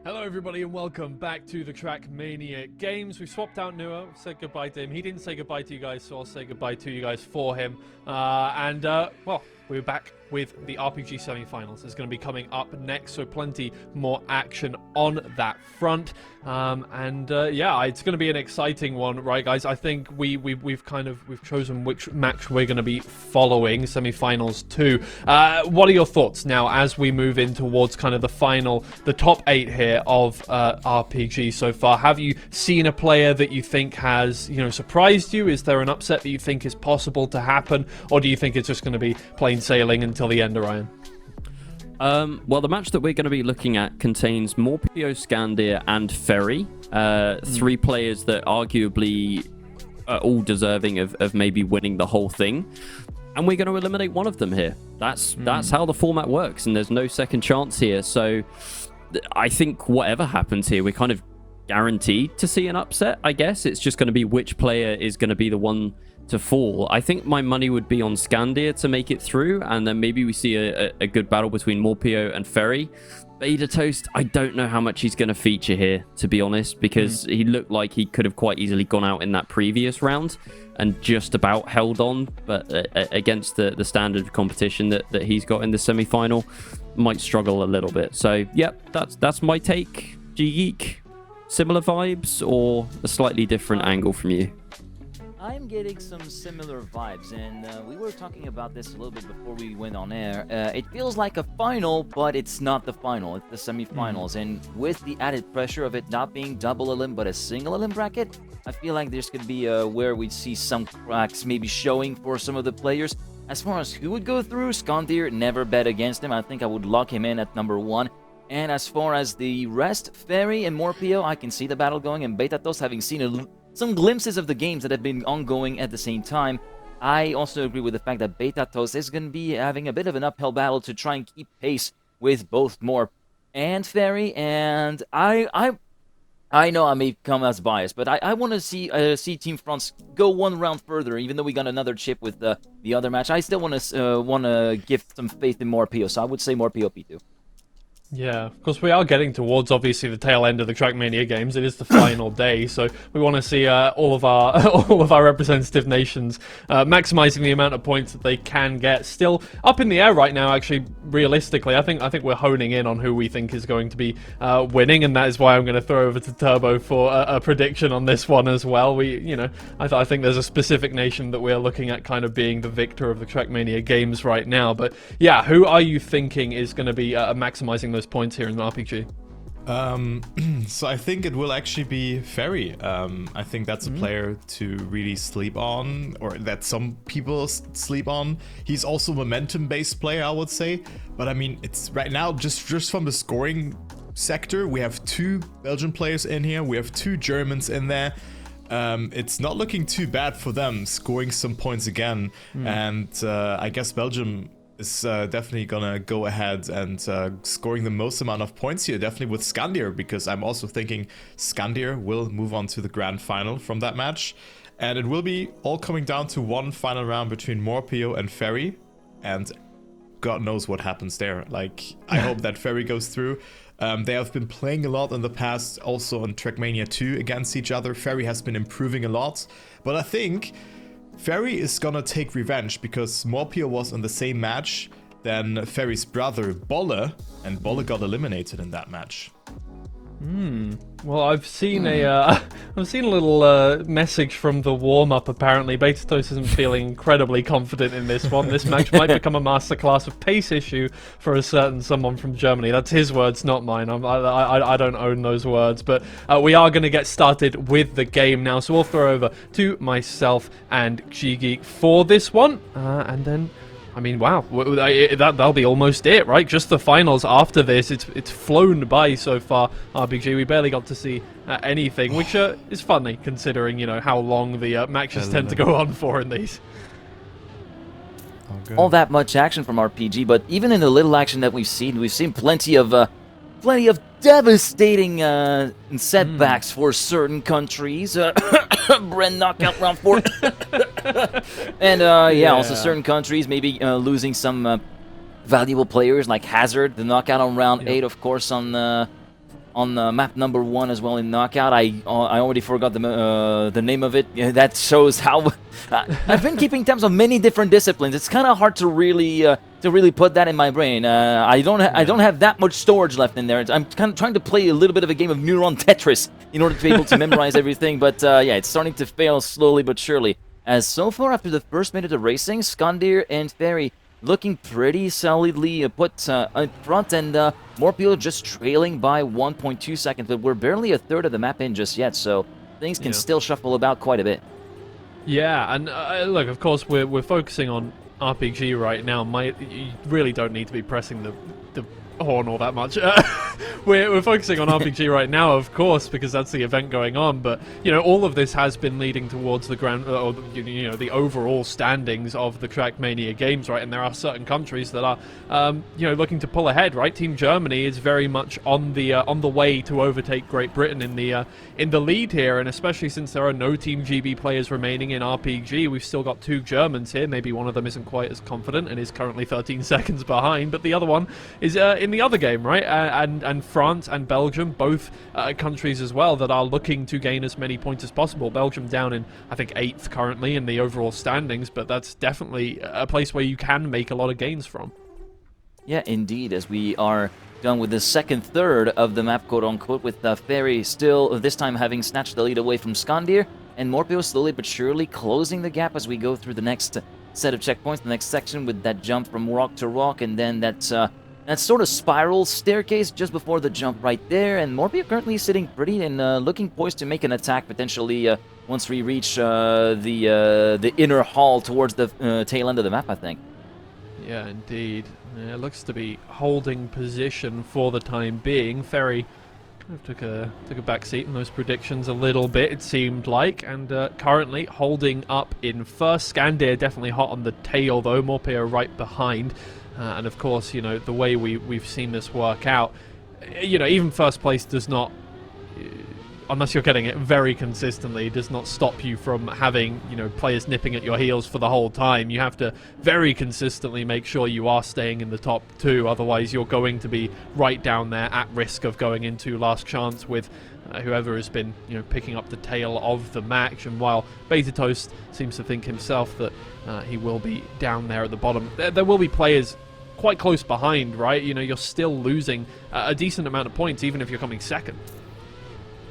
Hello everybody and welcome back to the Trackmania Games. We've swapped out Nua, said goodbye to him. He didn't say goodbye to you guys, so I'll say goodbye to you guys for him. Well, we're back with the RPG semi-finals. It's going to be coming up next, so plenty more action on that front. Yeah, it's going to be an exciting one, right, guys? I think we've chosen which match we're going to be following, semi-finals 2. What are your thoughts now as we move in towards kind of the top 8 here of RPG so far? Have you seen a player that you think has, surprised you? Is there an upset that you think is possible to happen, or do you think it's just going to be plain sailing until the end, Orion? Well, the match that we're going to be looking at contains Morpio, Scandir, and Ferry. 3 players that arguably are all deserving of maybe winning the whole thing. And we're going to eliminate one of them here. That's how the format works, and there's no second chance here. So I think whatever happens here, we're kind of guaranteed to see an upset, I guess. It's just going to be which player is going to be the one to fall. I think my money would be on Scandir to make it through, and then maybe we see a good battle between Morpio and Ferry. Beta Toast, I don't know how much he's going to feature here, to be honest, because he looked like he could have quite easily gone out in that previous round and just about held on, but against the standard of competition that he's got in the semi-final, might struggle a little bit. So, yep, that's my take. G-Geek, similar vibes or a slightly different angle from you? I'm getting some similar vibes, and we were talking about this a little bit before we went on air. It feels like a final, but it's not the final. It's the semi-finals, and with the added pressure of it not being double elim but a single elim bracket, I feel like there's going to be where we'd see some cracks maybe showing for some of the players. As far as who would go through, Scandir, never bet against him. I think I would lock him in at number 1. And as far as the rest, Ferry and Morpio, I can see the battle going, and Betatos, having seen some glimpses of the games that have been ongoing at the same time, I also agree with the fact that Betatos is going to be having a bit of an uphill battle to try and keep pace with both Morp and Ferry, and I know I may come as biased, but I want to see Team France go one round further, even though we got another chip with the other match. I still want to give some faith in Morpio, so I would say Morpio P2. Yeah, of course we are getting towards obviously the tail end of the Trackmania Games. It is the final day, so we want to see all of our representative nations maximizing the amount of points that they can get. Still up in the air right now. Actually, realistically, I think we're honing in on who we think is going to be winning, and that is why I'm going to throw over to Turbo for a prediction on this one as well. I think there's a specific nation that we're looking at kind of being the victor of the Trackmania Games right now. But yeah, who are you thinking is going to be maximizing those points here in the RPG? So I think it will actually be Ferry. I think that's a player to really sleep on, or that some people sleep on. He's also a momentum-based player, I would say. But I mean, it's right now just from the scoring sector, we have 2 Belgian players in here. We have 2 Germans in there. It's not looking too bad for them scoring some points again. And I guess Belgium is definitely gonna go ahead and scoring the most amount of points here, definitely with Scandir, because I'm also thinking Scandir will move on to the grand final from that match, and it will be all coming down to one final round between Morpio and Ferry, and God knows what happens there. Like, I hope that Ferry goes through. They have been playing a lot in the past, also on Trackmania 2 against each other. Ferry has been improving a lot, but I think Ferry is gonna take revenge, because Morpio was in the same match than Ferry's brother Bolle, and Bolle got eliminated in that match. Well, I've seen a little message from the warm-up. Apparently, Betatos isn't feeling incredibly confident in this one. This match might become a masterclass of pace issue for a certain someone from Germany. That's his words, not mine. I don't own those words. But we are going to get started with the game now. So we'll throw over to myself and G-Geek for this one, and then, I mean, wow, that'll be almost it, right? Just the finals after this. It's flown by so far, RPG. We barely got to see anything, which is funny considering, how long the matches tend to go on for in these. All that much action from RPG, but even in the little action that we've seen plenty of devastating setbacks for certain countries. Bren knockout round 4. And also certain countries maybe losing some valuable players like Hazard, the knockout on round 8, of course, on map number 1 as well in knockout. I already forgot the name of it. Yeah, that shows how I've been keeping tabs on many different disciplines. It's kind of hard to really put that in my brain. I don't have that much storage left in there. I'm kind of trying to play a little bit of a game of neuron Tetris in order to be able to memorize everything. But yeah, it's starting to fail slowly but surely. As so far after the first minute of racing, Skandir and Ferry looking pretty solidly put in front, and Morpio just trailing by 1.2 seconds, but we're barely a third of the map in just yet, so things can still shuffle about quite a bit. Yeah, and look, of course, we're focusing on RPG right now. You really don't need to be pressing the horn all that much. We're focusing on RPG right now, of course, because that's the event going on. But all of this has been leading towards the the overall standings of the Trackmania Games, right? And there are certain countries that are, looking to pull ahead, right? Team Germany is very much on the way to overtake Great Britain in the lead here, and especially since there are no Team GB players remaining in RPG, we've still got 2 Germans here. Maybe one of them isn't quite as confident and is currently 13 seconds behind, but the other one is in the other game, right? And France and Belgium, both countries as well, that are looking to gain as many points as possible. Belgium down in, I think, 8th currently in the overall standings, but that's definitely a place where you can make a lot of gains from. Yeah, indeed, as we are done with the second third of the map, quote-unquote, with Ferry still, this time having snatched the lead away from Skandir, and Morpio slowly but surely closing the gap as we go through the next set of checkpoints, the next section with that jump from rock to rock, and then that sort of spiral staircase just before the jump right there, and Morpio currently sitting pretty and looking poised to make an attack potentially once we reach the inner hall towards the tail end of the map, I think. Yeah, indeed. It looks to be holding position for the time being. Ferry kind of took a back seat in those predictions a little bit, it seemed like, and currently holding up in first. Skandir definitely hot on the tail, though. Morpio right behind. And of course, the way we've seen this work out, even first place does not, unless you're getting it very consistently, does not stop you from having, players nipping at your heels for the whole time. You have to very consistently make sure you are staying in the top 2, otherwise you're going to be right down there at risk of going into last chance with whoever has been, picking up the tail of the match. And while Beta Toast seems to think himself that he will be down there at the bottom, there will be players quite close behind, right? You're still losing a decent amount of points, even if you're coming second.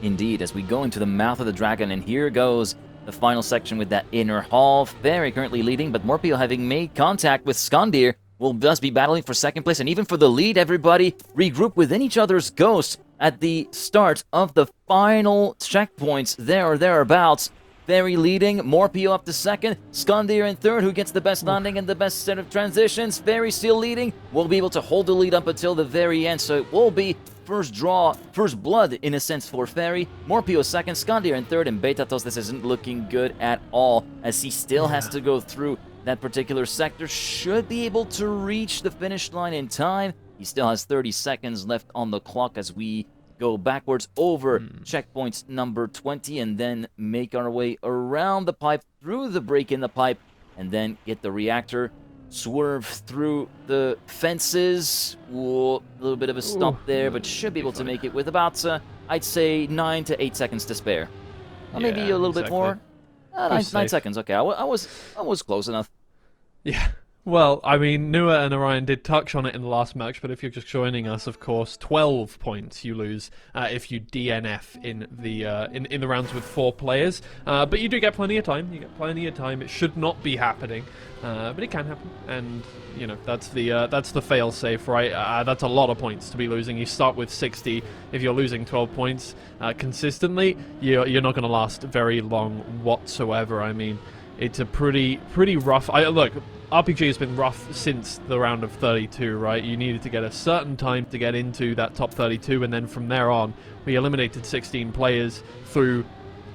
Indeed, as we go into the mouth of the dragon, and here goes the final section with that inner hall. Ferry currently leading, but Morpio, having made contact with Skandir, will thus be battling for second place and even for the lead. Everybody regroup within each other's ghosts at the start of the final checkpoints there or thereabouts. Ferry leading, Morpio up to second, Skandir in third, who gets the best landing and the best set of transitions. Ferry still leading, will be able to hold the lead up until the very end, so it will be first draw, first blood in a sense for Ferry. Morpio second, Skandir in third, and Betatos, this isn't looking good at all, as he still has to go through that particular sector. Should be able to reach the finish line in time. He still has 30 seconds left on the clock as we go backwards over checkpoints number 20 and then make our way around the pipe, through the break in the pipe, and then get the reactor, swerve through the fences. Whoa, a little bit of a stump there, but should be able to make it with about, I'd say, 9 to 8 seconds to spare. Maybe a little bit more. 9 seconds, okay. I was close enough. Yeah. Well, I mean, Nua and Orion did touch on it in the last match, but if you're just joining us, of course, 12 points you lose if you DNF in the rounds with 4 players. But you do get plenty of time. You get plenty of time. It should not be happening, but it can happen. And that's the fail-safe, right? That's a lot of points to be losing. You start with 60. If you're losing 12 points consistently, you're not going to last very long whatsoever. I mean, it's a pretty rough. Look. RPG has been rough since the round of 32, right? You needed to get a certain time to get into that top 32, and then from there on, we eliminated 16 players through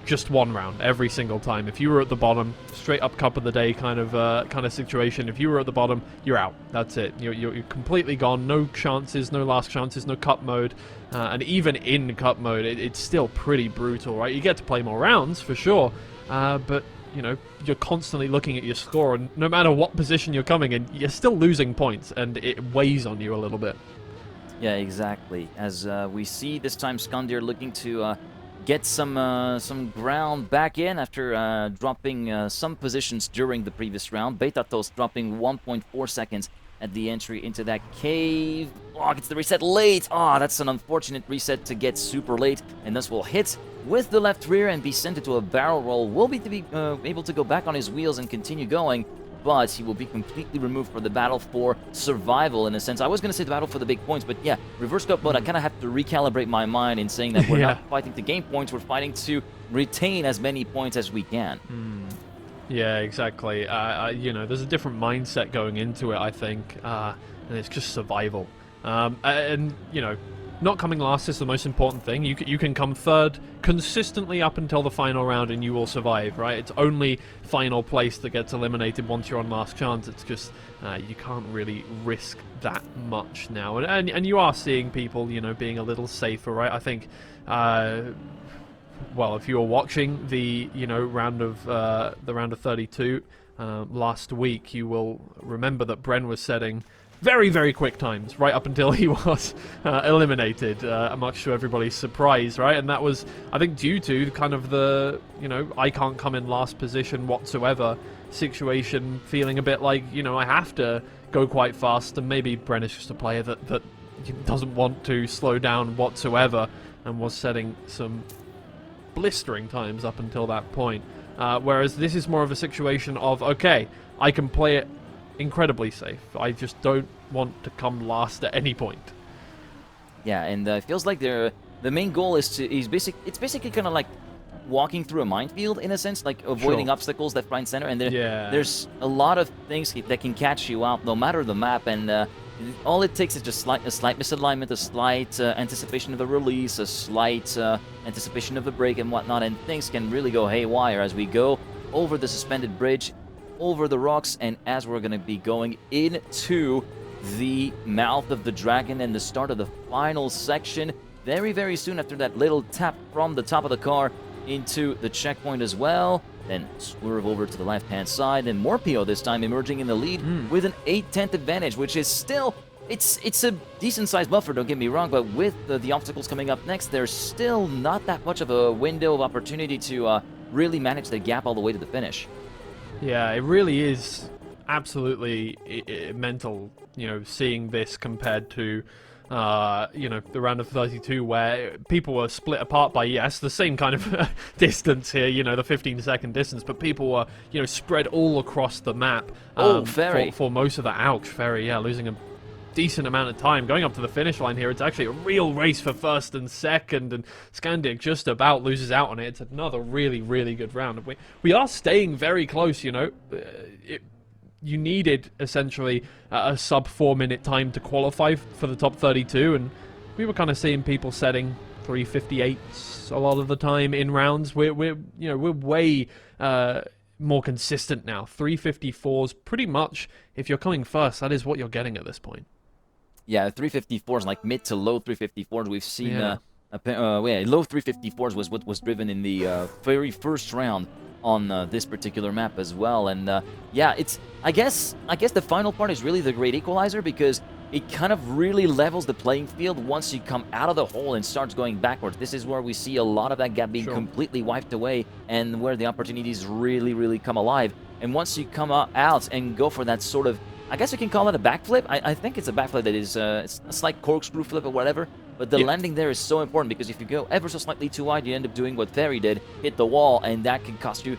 just one round every single time. If you were at the bottom, straight up cup of the day kind of situation. If you were at the bottom, you're out. That's it. You're completely gone. No chances, no last chances, no cup mode. And even in cup mode, it's still pretty brutal, right? You get to play more rounds for sure, but you know, you're constantly looking at your score, and no matter what position you're coming in, you're still losing points, and it weighs on you a little bit. Yeah, exactly. As we see this time, Skandir looking to get some ground back in after dropping some positions during the previous round. Betatos dropping 1.4 seconds at the entry into that cave. Oh, gets the reset late. Oh, that's an unfortunate reset to get super late, and this will hit with the left rear and be sent into a barrel roll. Will be able to go back on his wheels and continue going, but he will be completely removed for the battle for survival, in a sense. I was going to say the battle for the big points, but yeah, reverse scope mode, I kind of have to recalibrate my mind in saying that we're Yeah. not fighting to gain points, we're fighting to retain as many points as we can. Yeah, exactly. You know, there's a different mindset going into it, I think, and it's just survival. And, you know, not coming last is the most important thing. You can come third consistently up until the final round and you will survive, right? It's only final place that gets eliminated once you're on last chance. It's just, you can't really risk that much now. And you are seeing people, you know, being a little safer, right? I think, well, if you were watching the, you know, round of 32 last week, you will remember that Bren was setting very, very quick times right up until he was eliminated, much to everybody's surprise, right? And that was, I think, due to kind of the, you know, I can't come in last position whatsoever situation, feeling a bit like, you know, I have to go quite fast, and maybe Bren is just a player that doesn't want to slow down whatsoever, and was setting some blistering times up until that point. Whereas this is more of a situation of, okay, I can play it incredibly safe. I just don't want to come last at any point. Yeah, and it feels like the main goal is it's basically kind of like walking through a minefield, in a sense, like avoiding obstacles left, right, and center, and there's a lot of things that can catch you out no matter the map, and all it takes is just a slight misalignment, a slight anticipation of a release, a slight anticipation of a break and whatnot, and things can really go haywire as we go over the suspended bridge, over the rocks, and as we're going to be going into the mouth of the dragon and the start of the final section very, very soon after that little tap from the top of the car into the checkpoint as well. Then swerve over to the left-hand side, and Morpio this time emerging in the lead with an 8/10 advantage, which is still, it's a decent-sized buffer, don't get me wrong, but with the obstacles coming up next, there's still not that much of a window of opportunity to really manage the gap all the way to the finish. Yeah, it really is absolutely mental, you know, seeing this compared to, you know, the round of 32 where people were split apart by, yes, the same kind of distance here, you know, the 15-second distance, but people were, you know, spread all across the map. Ferry. For most of that. Ouch, Ferry, yeah, losing a decent amount of time. Going up to the finish line here, it's actually a real race for first and second, and Skandic just about loses out on it. It's another really, really good round. We are staying very close, you know. You needed, essentially, a sub 4-minute time to qualify for the top 32, and we were kind of seeing people setting 3:58s a lot of the time in rounds. We're way more consistent now. 3:54s, pretty much, if you're coming first, that is what you're getting at this point. Yeah, 354s, like mid to low 354s. We've seen Yeah. low 354s was what was driven in the very first round on this particular map as well. And yeah, it's I guess the final part is really the great equalizer, because it kind of really levels the playing field once you come out of the hole and starts going backwards. This is where we see a lot of that gap being completely wiped away, and where the opportunities really, really come alive. And once you come out and go for that sort of, I guess you can call it a backflip. I think it's a backflip that is it's a slight corkscrew flip or whatever. But the landing there is so important, because if you go ever so slightly too wide, you end up doing what Ferry did, hit the wall, and that can cost you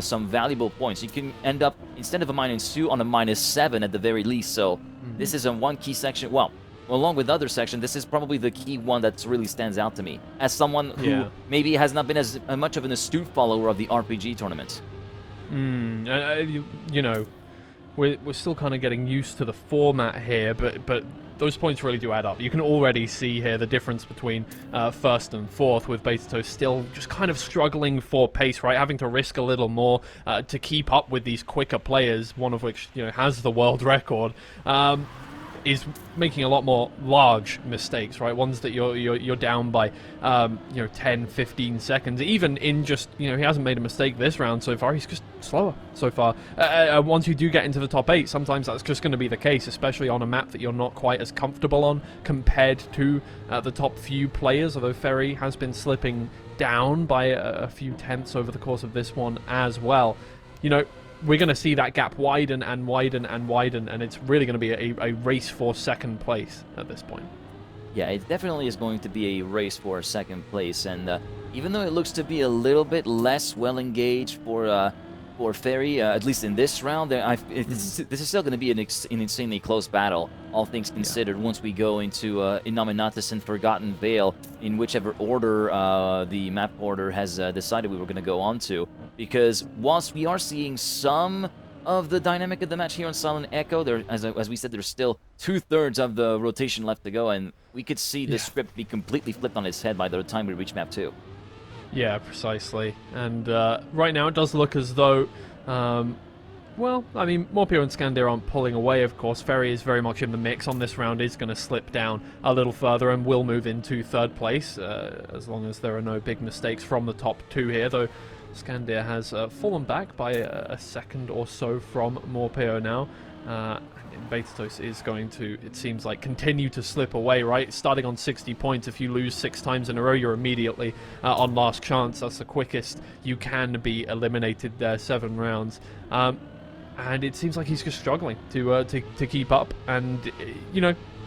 some valuable points. You can end up, instead of a -2, on a -7 at the very least. So this is a one key section. Well, along with other sections, this is probably the key one that really stands out to me, as someone who maybe has not been as much of an astute follower of the RPG tournament. You know, we're still kind of getting used to the format here, but those points really do add up. You can already see here the difference between first and fourth, with Betato still just kind of struggling for pace, right? Having to risk a little more to keep up with these quicker players, one of which, you know, has the world record. is making a lot more large mistakes, right? Ones that you're down by, 10, 15 seconds. Even in just, he hasn't made a mistake this round so far. He's just slower so far. Once you do get into the top 8, sometimes that's just going to be the case, especially on a map that you're not quite as comfortable on compared to the top few players, although Ferry has been slipping down by a few tenths over the course of this one as well. We're going to see that gap widen and widen and widen, and it's really going to be a race for second place at this point. Yeah, it definitely is going to be a race for second place, and even though it looks to be a little bit less well engaged for Ferry, at least in this round, this is still going to be an insanely close battle, all things considered, once we go into Innominatus and Forgotten Vale, in whichever order the map order has decided we were going to go on to. Because whilst we are seeing some of the dynamic of the match here on Silent Echo, as we said, there's still 2/3 of the rotation left to go, and we could see the script be completely flipped on its head by the time we reach map 2. Yeah, precisely. And right now it does look as though, Morpio and Scandir aren't pulling away, of course. Ferry is very much in the mix on this round, is going to slip down a little further and will move into third place, as long as there are no big mistakes from the top 2 here, though Scandir has fallen back by a second or so from Morpio now. Betatos is going to, it seems like, continue to slip away, right? Starting on 60 points, if you lose 6 times in a row, you're immediately on last chance. That's the quickest you can be eliminated there, 7 rounds. And it seems like he's just struggling to keep up. And,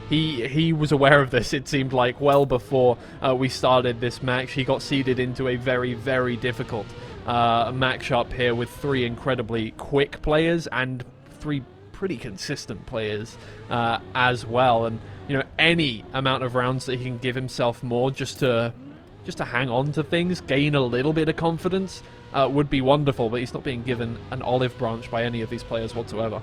he was aware of this, it seemed like, well before we started this match. He got seeded into a very, very difficult matchup here with 3 incredibly quick players and 3 pretty consistent players as well, and any amount of rounds that he can give himself more just to hang on to things, gain a little bit of confidence, would be wonderful. But he's not being given an olive branch by any of these players whatsoever.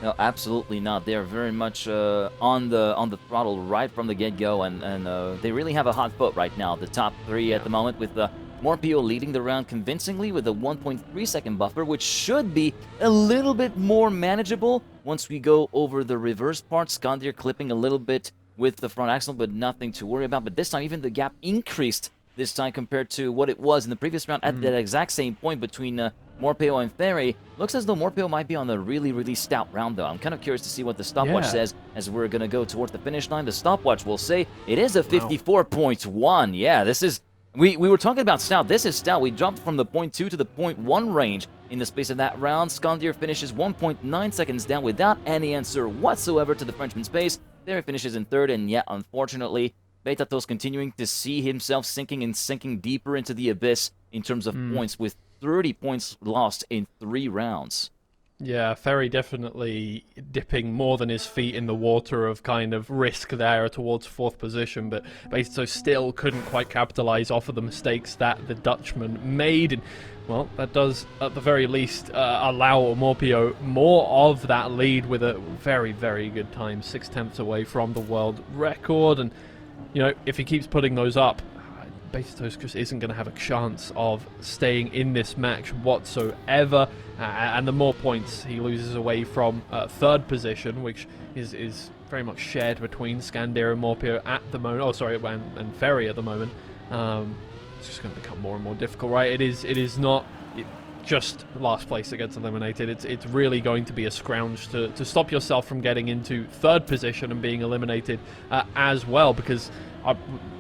No, absolutely not. They're very much on the throttle right from the get-go, and they really have a hot foot right now. The top 3 at the moment, with Morpio leading the round convincingly with a 1.3 second buffer, which should be a little bit more manageable once we go over the reverse part. Scandir clipping a little bit with the front axle, but nothing to worry about. But this time, even the gap increased this time compared to what it was in the previous round at that exact same point between Morpio and Ferry. Looks as though Morpio might be on a really, really stout round, though. I'm kind of curious to see what the stopwatch says as we're going to go towards the finish line. The stopwatch will say it is a 54.1. Yeah, this is... We were talking about stout. This is stout. We jumped from the 0.2 to the 0.1 range in the space of that round. Scandir finishes 1.9 seconds down without any answer whatsoever to the Frenchman's pace. There he finishes in third, and yet, unfortunately, Betatos continuing to see himself sinking deeper into the abyss in terms of points, with 30 points lost in 3 rounds. Yeah, Ferry definitely dipping more than his feet in the water of kind of risk there towards 4th position, but Betatos still couldn't quite capitalize off of the mistakes that the Dutchman made. And, well, that does, at the very least, allow Morpio more of that lead with a very, very good time, 6/10 away from the world record. And, if he keeps putting those up, Betatos just isn't going to have a chance of staying in this match whatsoever. And the more points he loses away from 3rd position, which is very much shared between Scandir and Morpio at the moment. Oh, sorry, and Ferry at the moment. It's just going to become more and more difficult, right? It is not just last place that gets eliminated. It's really going to be a scrounge to stop yourself from getting into 3rd position and being eliminated as well, because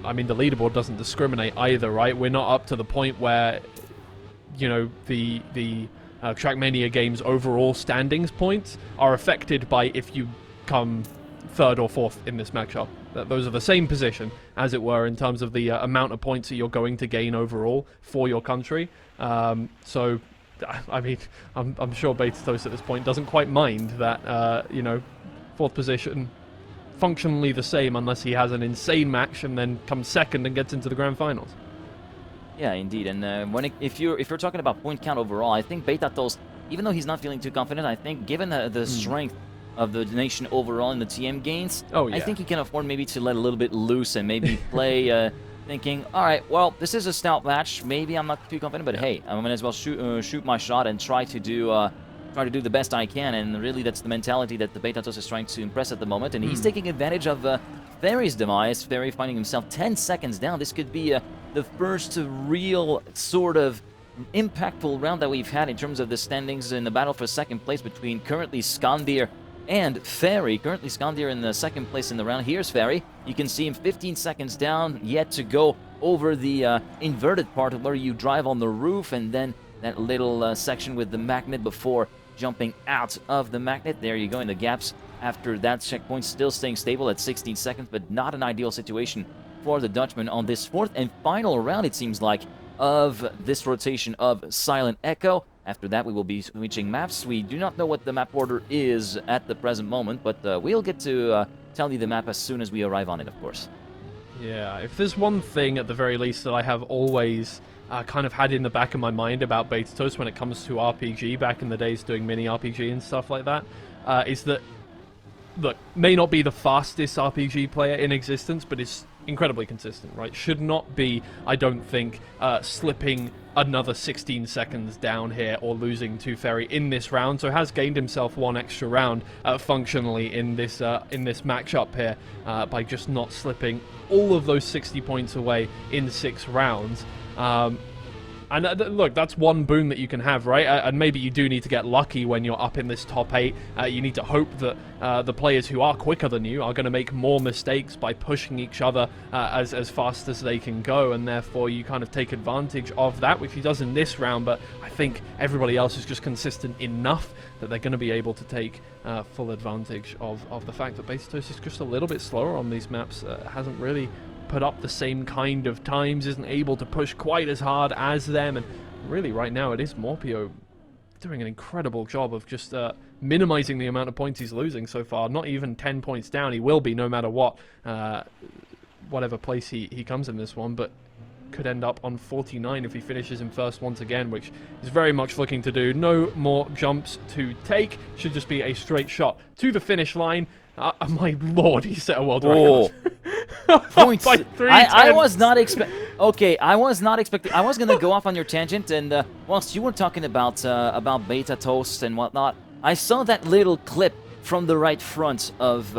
I mean, the leaderboard doesn't discriminate either, right? We're not up to the point where, the Trackmania Games overall standings points are affected by if you come 3rd or 4th in this matchup. Those are the same position, as it were, in terms of the amount of points that you're going to gain overall for your country. So, I mean, I'm sure Betatos at this point doesn't quite mind that, 4th position functionally the same, unless he has an insane match and then comes 2nd and gets into the grand finals. Yeah, indeed. And if you're talking about point count overall, I think Betatos, even though he's not feeling too confident, I think given the strength of the nation overall in the TM gains, I think he can afford maybe to let a little bit loose and maybe play thinking, all right, well, this is a stout match. Maybe I'm not too confident, but hey, I might as well shoot my shot and try to do try to do the best I can, and really that's the mentality that the Beta Toast is trying to impress at the moment, and he's taking advantage of Ferry's demise. Ferry finding himself 10 seconds down. This could be the first real sort of impactful round that we've had in terms of the standings in the battle for second place between currently Skandir and Ferry. Currently Skandir in the second place in the round. Here's Ferry. You can see him 15 seconds down, yet to go over the inverted part where you drive on the roof, and then that little section with the magnet before jumping out of the magnet. There you go in the gaps after that checkpoint, still staying stable at 16 seconds, but not an ideal situation for the Dutchman on this fourth and final round, it seems like, of this rotation of Silent Echo. After that, we will be switching maps. We do not know what the map order is at the present moment, but we'll get to tell you the map as soon as we arrive on it, of course. Yeah, if there's one thing at the very least that I have always kind of had in the back of my mind about Beta Toast when it comes to RPG back in the days doing mini RPG and stuff like that, is that, look, may not be the fastest RPG player in existence, but is incredibly consistent, right? Should not be, I don't think, slipping another 16 seconds down here or losing to Ferry in this round. So has gained himself one extra round functionally in this matchup here by just not slipping all of those 60 points away in 6 rounds. And look, that's one boon that you can have, right? And maybe you do need to get lucky when you're up in this top 8. You need to hope that the players who are quicker than you are going to make more mistakes by pushing each other as fast as they can go, and therefore you kind of take advantage of that, which he does in this round. But I think everybody else is just consistent enough that they're going to be able to take full advantage of the fact that Beta Toast is just a little bit slower on these maps. Hasn't really put up the same kind of times, isn't able to push quite as hard as them, and really right now it is Morpio doing an incredible job of just minimizing the amount of points he's losing so far. Not even 10 points down. He will be no matter what, whatever place he comes in this one, but could end up on 49 if he finishes in first once again, which is very much looking to do. No more jumps to take. Should just be a straight shot to the finish line. My lord, he set a world record. Points. By 3 I was not expecting. Okay, I was not expecting. I was gonna go off on your tangent, and whilst you were talking about Beta Toast and whatnot, I saw that little clip from the right front of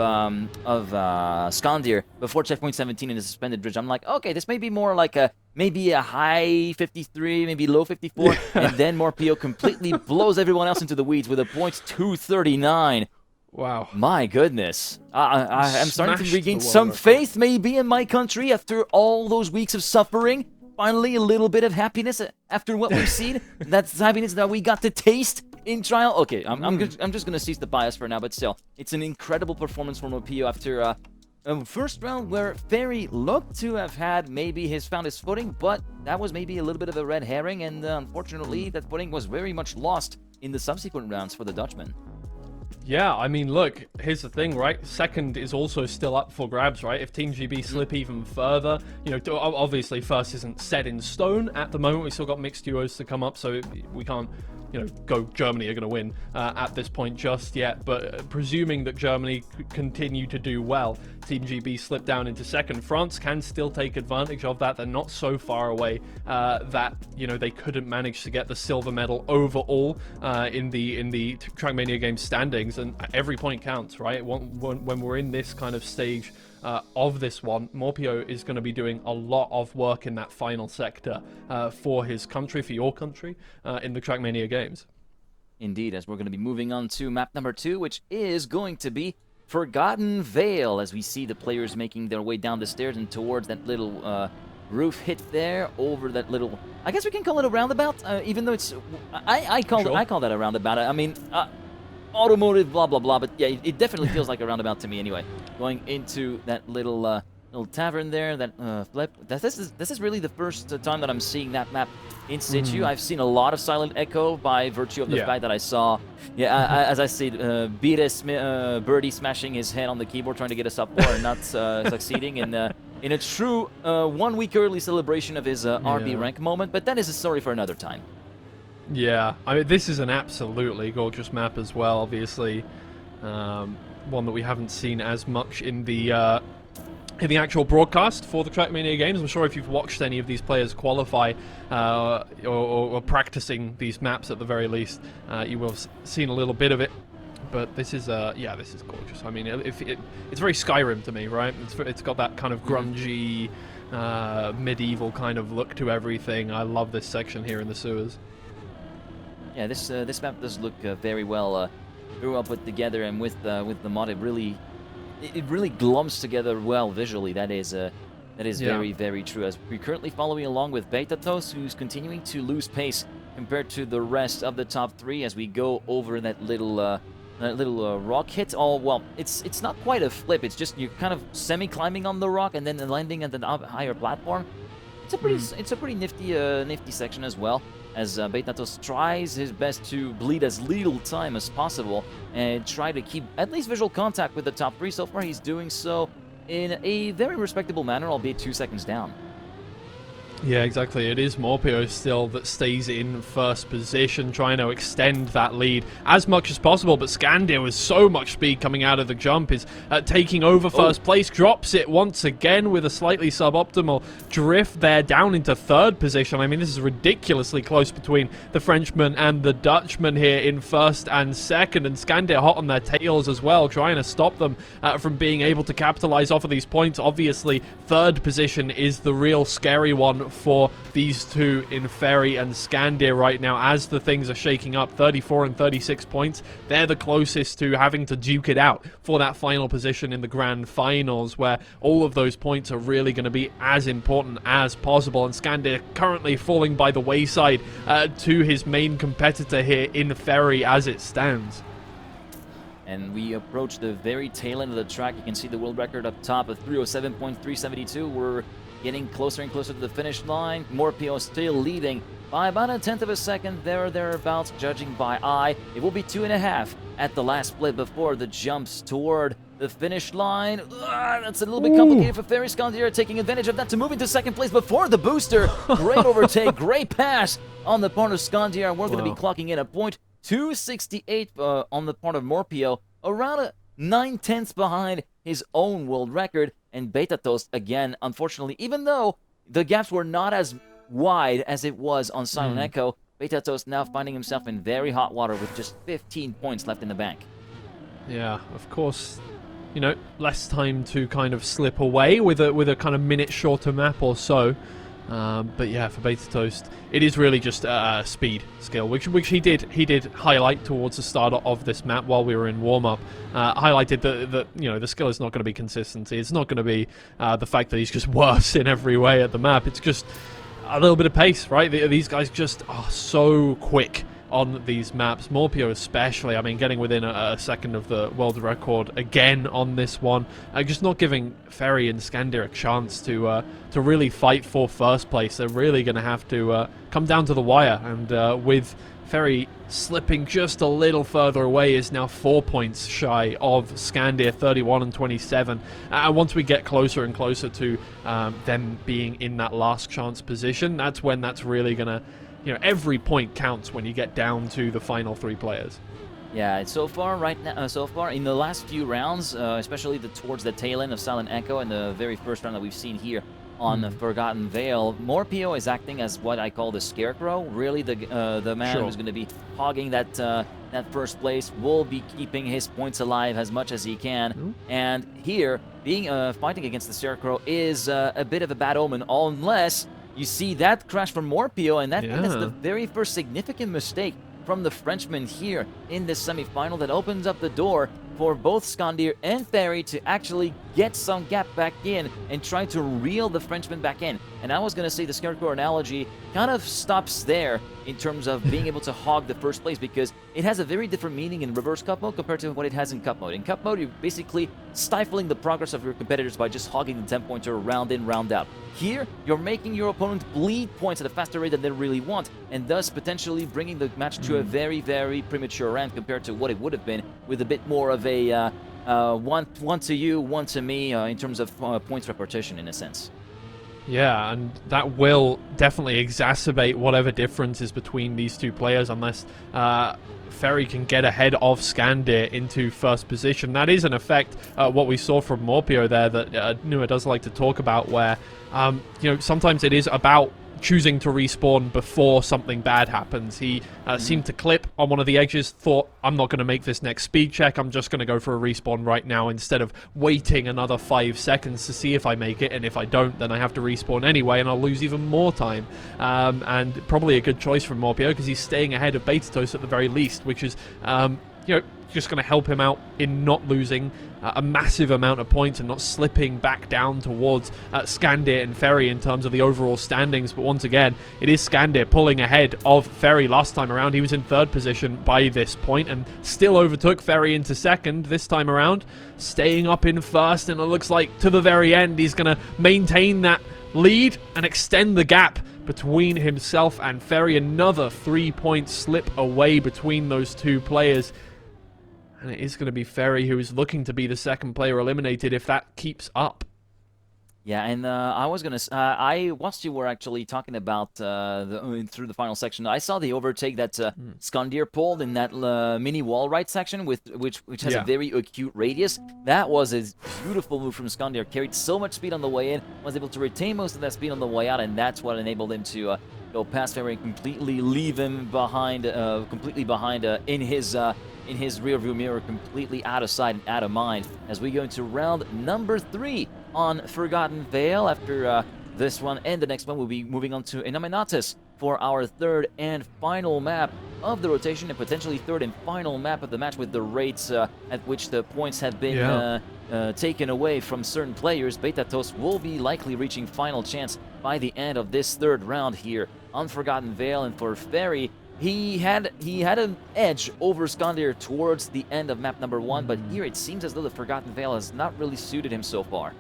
Skandir before checkpoint 17 in the suspended bridge. I'm like, okay, this may be more like maybe a high 53, maybe low 54, and then Morpio completely blows everyone else into the weeds with a point 239. Wow. My goodness. I'm starting to regain some faith maybe in my country after all those weeks of suffering. Finally, a little bit of happiness after what we've seen. That's happiness that we got to taste in trial. Okay, I'm just going to cease the bias for now, but still, it's an incredible performance from Morpio after a first round where Ferry looked to have had maybe found his footing, but that was maybe a little bit of a red herring, and unfortunately, that footing was very much lost in the subsequent rounds for the Dutchman. Yeah, I mean, look, here's the thing, right? Second is also still up for grabs, right? If Team GB slip even further, you know, obviously first isn't set in stone at the moment. We still got mixed duos to come up, so we can't, you know, go Germany are going to win at this point just yet. But presuming that Germany continue to do well, Team GB slip down into second. France can still take advantage of that. They're not so far away that, you know, they couldn't manage to get the silver medal overall in the Trackmania Games standings. And every point counts, right? When we're in this kind of stage of this one, Morpio is going to be doing a lot of work in that final sector for his country, for your country, in the Trackmania Games. Indeed, as we're going to be moving on to map number 2, which is going to be Forgotten Vale, as we see the players making their way down the stairs and towards that little roof hit there, over that little, I guess we can call it a roundabout, even though it's, I call that a roundabout. I mean, automotive, blah, blah, blah, but yeah, it definitely feels like a roundabout to me anyway. Going into that little tavern there, that flip. This is really the first time that I'm seeing that map in situ. I've seen a lot of Silent Echo by virtue of the fact that I saw, as I said, Birdie smashing his head on the keyboard trying to get us up 4 and not succeeding in a true 1 week early celebration of his RB rank moment, but that is a story for another time. Yeah, I mean, this is an absolutely gorgeous map as well, obviously. One that we haven't seen as much in the in the actual broadcast for the Trackmania Games. I'm sure if you've watched any of these players qualify or practicing these maps at the very least, you will have seen a little bit of it. But this is, yeah, this is gorgeous. I mean, it's very Skyrim to me, right? It's got that kind of grungy, medieval kind of look to everything. I love this section here in the sewers. Yeah, this map does look very well put together, and with the mod, it really glums together well visually. That is very, very true. As we're currently following along with Betatos, who's continuing to lose pace compared to the rest of the top 3 as we go over that little rock hit. Oh, well, it's not quite a flip. It's just you're kind of semi-climbing on the rock and then landing at the higher platform. It's a pretty nifty section as well, as Betatos tries his best to bleed as little time as possible and try to keep at least visual contact with the top 3. So far, he's doing so in a very respectable manner, albeit 2 seconds down. Yeah, exactly. It is Morpio still that stays in first position, trying to extend that lead as much as possible. But Scandir, with so much speed coming out of the jump, is taking over first place, drops it once again with a slightly suboptimal drift there down into third position. I mean, this is ridiculously close between the Frenchman and the Dutchman here in first and second. And Scandir hot on their tails as well, trying to stop them from being able to capitalize off of these points. Obviously, third position is the real scary one for these two in Ferry and Scandir right now, as the things are shaking up. 34 and 36 points. They're the closest to having to duke it out for that final position in the grand finals, where all of those points are really going to be as important as possible. And Scandir currently falling by the wayside to his main competitor here in Ferry as it stands. And we approach the very tail end of the track. You can see the world record up top of 307.372. We're getting closer and closer to the finish line. Morpio still leading by about 1/10 of a second, there or thereabouts, judging by eye. It will be 2.5 at the last split before the jumps toward the finish line. That's a little bit complicated for Ferry. Scandir taking advantage of that to move into second place before the booster. Great overtake, great pass on the part of Scandir. We're going to be clocking in a point 268 on the part of Morpio, around 9/10 behind his own world record. And Betatos, again, unfortunately, even though the gaps were not as wide as it was on Silent Echo, Betatos now finding himself in very hot water with just 15 points left in the bank. Yeah, of course, you know, less time to kind of slip away with a kind of minute shorter map or so. But yeah, for Betatos, it is really just a speed skill, which he did highlight towards the start of this map while we were in warm-up. Highlighted that you know, the skill is not going to be consistency. It's not going to be the fact that he's just worse in every way at the map. It's just a little bit of pace, right? These guys just are so quick on these maps. Morpio especially, I mean, getting within a second of the world record again on this one. Just not giving Ferry and Scandir a chance to really fight for first place. They're really going to have to come down to the wire, and with Ferry slipping just a little further away, is now 4 points shy of Scandir, 31 and 27. And once we get closer and closer to them being in that last chance position, that's when that's really going to, you know, every point counts when you get down to the final 3 players. Yeah, so far in the last few rounds, especially towards the tail end of Silent Echo and the very first round that we've seen here on the Forgotten Vale, Morpio is acting as what I call the scarecrow. Really, the man who's going to be hogging that first place, will be keeping his points alive as much as he can. And here, being fighting against the scarecrow is a bit of a bad omen, unless you see that crash from Morpio, and that's the very first significant mistake from the Frenchman here in this semi-final that opens up the door for both Scandir and Ferry to actually get some gap back in and try to reel the Frenchman back in. And I was going to say the Scarecrow analogy kind of stops there in terms of being able to hog the first place, because it has a very different meaning in reverse cup mode compared to what it has in cup mode. In cup mode, you're basically stifling the progress of your competitors by just hogging the 10-pointer round in, round out. Here, you're making your opponent bleed points at a faster rate than they really want, and thus potentially bringing the match to a very, very premature end compared to what it would have been with a bit more of a one to you, one to me in terms of points repartition, in a sense. Yeah, and that will definitely exacerbate whatever difference is between these two players unless Ferry can get ahead of Skandir into first position. That is an effect, what we saw from Morpio there, that Nua does like to talk about, where sometimes it is about choosing to respawn before something bad happens. He seemed to clip on one of the edges, thought, I'm not going to make this next speed check, I'm just going to go for a respawn right now instead of waiting another 5 seconds to see if I make it, and if I don't, then I have to respawn anyway, and I'll lose even more time. And probably a good choice from Morpio, because he's staying ahead of Betatos at the very least, which is, just going to help him out in not losing a massive amount of points and not slipping back down towards Skandir and Ferry in terms of the overall standings. But once again, it is Skandir pulling ahead of Ferry. Last time around, he was in third position by this point and still overtook Ferry into second. This time around, staying up in first, and it looks like to the very end he's going to maintain that lead and extend the gap between himself and Ferry. Another 3-point slip away between those two players. And it is going to be Ferry who is looking to be the second player eliminated if that keeps up. Yeah, and I was gonna. Whilst you were actually talking about through the final section, I saw the overtake that Skandir pulled in that mini wall right section, which has a very acute radius. That was a beautiful move from Skandir. Carried so much speed on the way in, was able to retain most of that speed on the way out, and that's what enabled him to go past Ferry and completely leave him behind, in his rearview mirror, completely out of sight and out of mind, as we go into round number 3 on Forgotten Vale. After this one and the next one, we'll be moving on to Inaminatus for our third and final map of the rotation, and potentially third and final map of the match, with the rates at which the points have been taken away from certain players. Betatos will be likely reaching final chance by the end of this third round here on Forgotten Vale. And for Ferry, he had an edge over Skandir towards the end of map number 1, but here it seems as though the Forgotten Vale has not really suited him so far.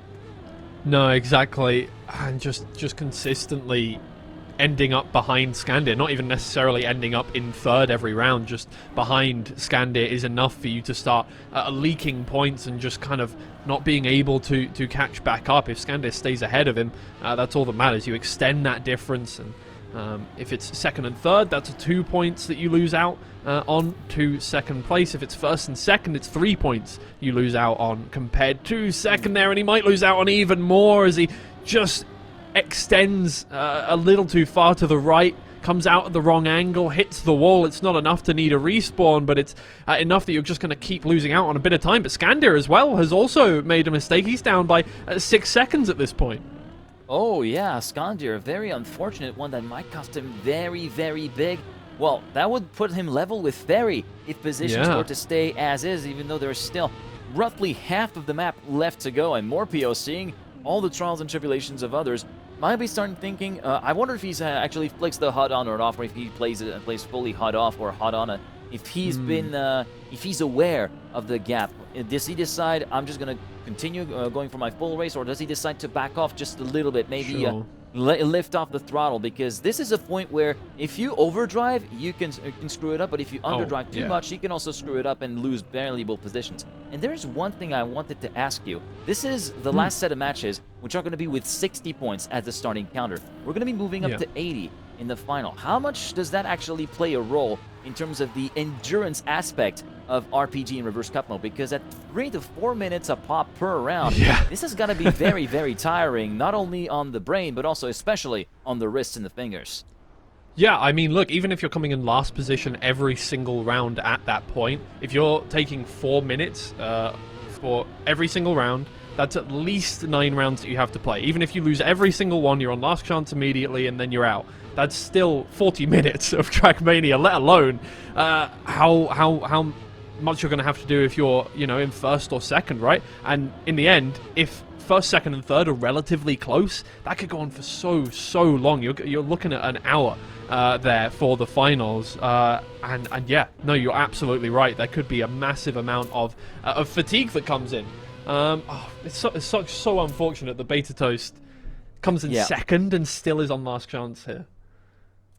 No, exactly. And just consistently ending up behind Skandir, not even necessarily ending up in third every round, just behind Skandir is enough for you to start leaking points and just kind of not being able to catch back up. If Skandir stays ahead of him, that's all that matters. You extend that difference, and if it's second and third, that's 2 points that you lose out on to second place. If it's first and second, it's 3 points you lose out on compared to second there, and he might lose out on even more as he just extends a little too far to the right, comes out at the wrong angle, hits the wall. It's not enough to need a respawn, but it's enough that you're just going to keep losing out on a bit of time. But Skandir as well has also made a mistake. He's down by 6 seconds at this point. Oh yeah, Skandir, a very unfortunate one that might cost him very, very big. Well, that would put him level with Ferry if positions were to stay as is, even though there's still roughly half of the map left to go. And Morpio, seeing all the trials and tribulations of others, might be starting thinking, I wonder if he's actually flicks the HUD on or off, or if he plays fully HUD off or HUD on. If he's if he's aware of the gap. Does he decide, I'm just going to continue going for my full race, or does he decide to back off just a little bit, maybe lift off the throttle? Because this is a point where if you overdrive, you can screw it up, but if you underdrive too much, you can also screw it up and lose valuable positions. And there's one thing I wanted to ask you. This is the last set of matches, which are going to be with 60 points as the starting counter. We're going to be moving up to 80 in the final. How much does that actually play a role in terms of the endurance aspect of RPG in Reverse Cup mode? Because at 3 to 4 minutes a pop per round, this has got to be very, very tiring, not only on the brain, but also especially on the wrists and the fingers. Yeah, I mean, look, even if you're coming in last position every single round at that point, if you're taking 4 minutes for every single round, that's at least 9 rounds that you have to play. Even if you lose every single one, you're on last chance immediately, and then you're out. That's still 40 minutes of Trackmania, let alone how much you're going to have to do if you're, in first or second, right? And in the end, if first, second, and third are relatively close, that could go on for so long. You're looking at an hour there for the finals, and yeah, no, you're absolutely right. There could be a massive amount of fatigue that comes in. It's so unfortunate that Beta Toast comes in second and still is on last chance here.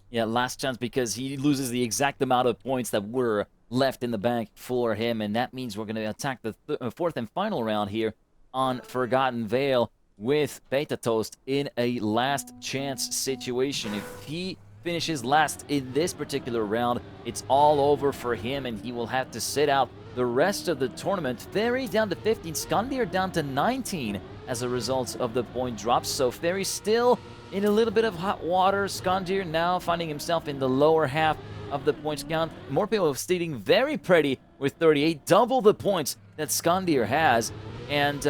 Yeah, last chance, because he loses the exact amount of points that were left in the bank for him, and that means we're going to attack the fourth and final round here on Forgotten Vale with Beta Toast in a last chance situation. If he finishes last in this particular round, it's all over for him, and he will have to sit out the rest of the tournament. Ferry down to 15, Skandir down to 19 as a result of the point drops. So Ferry still in a little bit of hot water. Skandir now finding himself in the lower half of the points count. Morpio stating very pretty with 38, double the points that Skandir has. And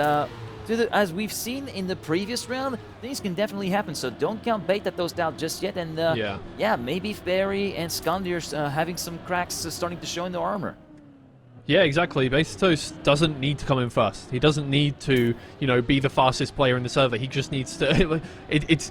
as we've seen in the previous round, things can definitely happen, so don't count Beta Toast out just yet. And yeah, maybe Ferry and Skandir's having some cracks starting to show in their armor. Yeah, exactly. Beta Toast doesn't need to come in first. He doesn't need to, be the fastest player in the server. He just needs to...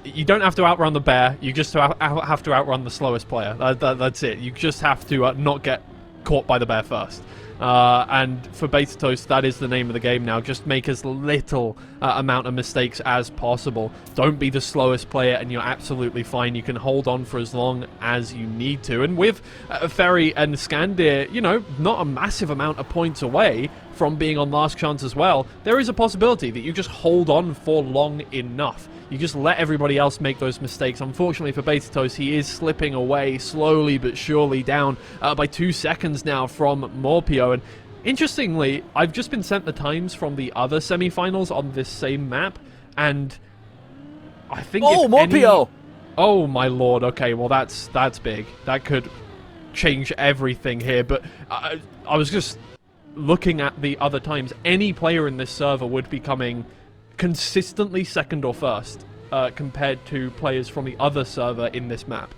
you don't have to outrun the bear. You just have to outrun the slowest player. That's it. You just have to not get caught by the bear first. And for Beta Toast, that is the name of the game now. Just make as little amount of mistakes as possible. Don't be the slowest player, and you're absolutely fine. You can hold on for as long as you need to. And with Ferry and Skandir, not a massive amount of points away from being on last chance as well, there is a possibility that you just hold on for long enough. You just let everybody else make those mistakes. Unfortunately for Beta Toast, he is slipping away slowly but surely down by 2 seconds now from Morpio. And interestingly, I've just been sent the times from the other semifinals on this same map, and I think Morpio! Oh my lord, okay, well that's big. That could change everything here, but I was just looking at the other times. Any player in this server would be coming consistently second or first compared to players from the other server in this map.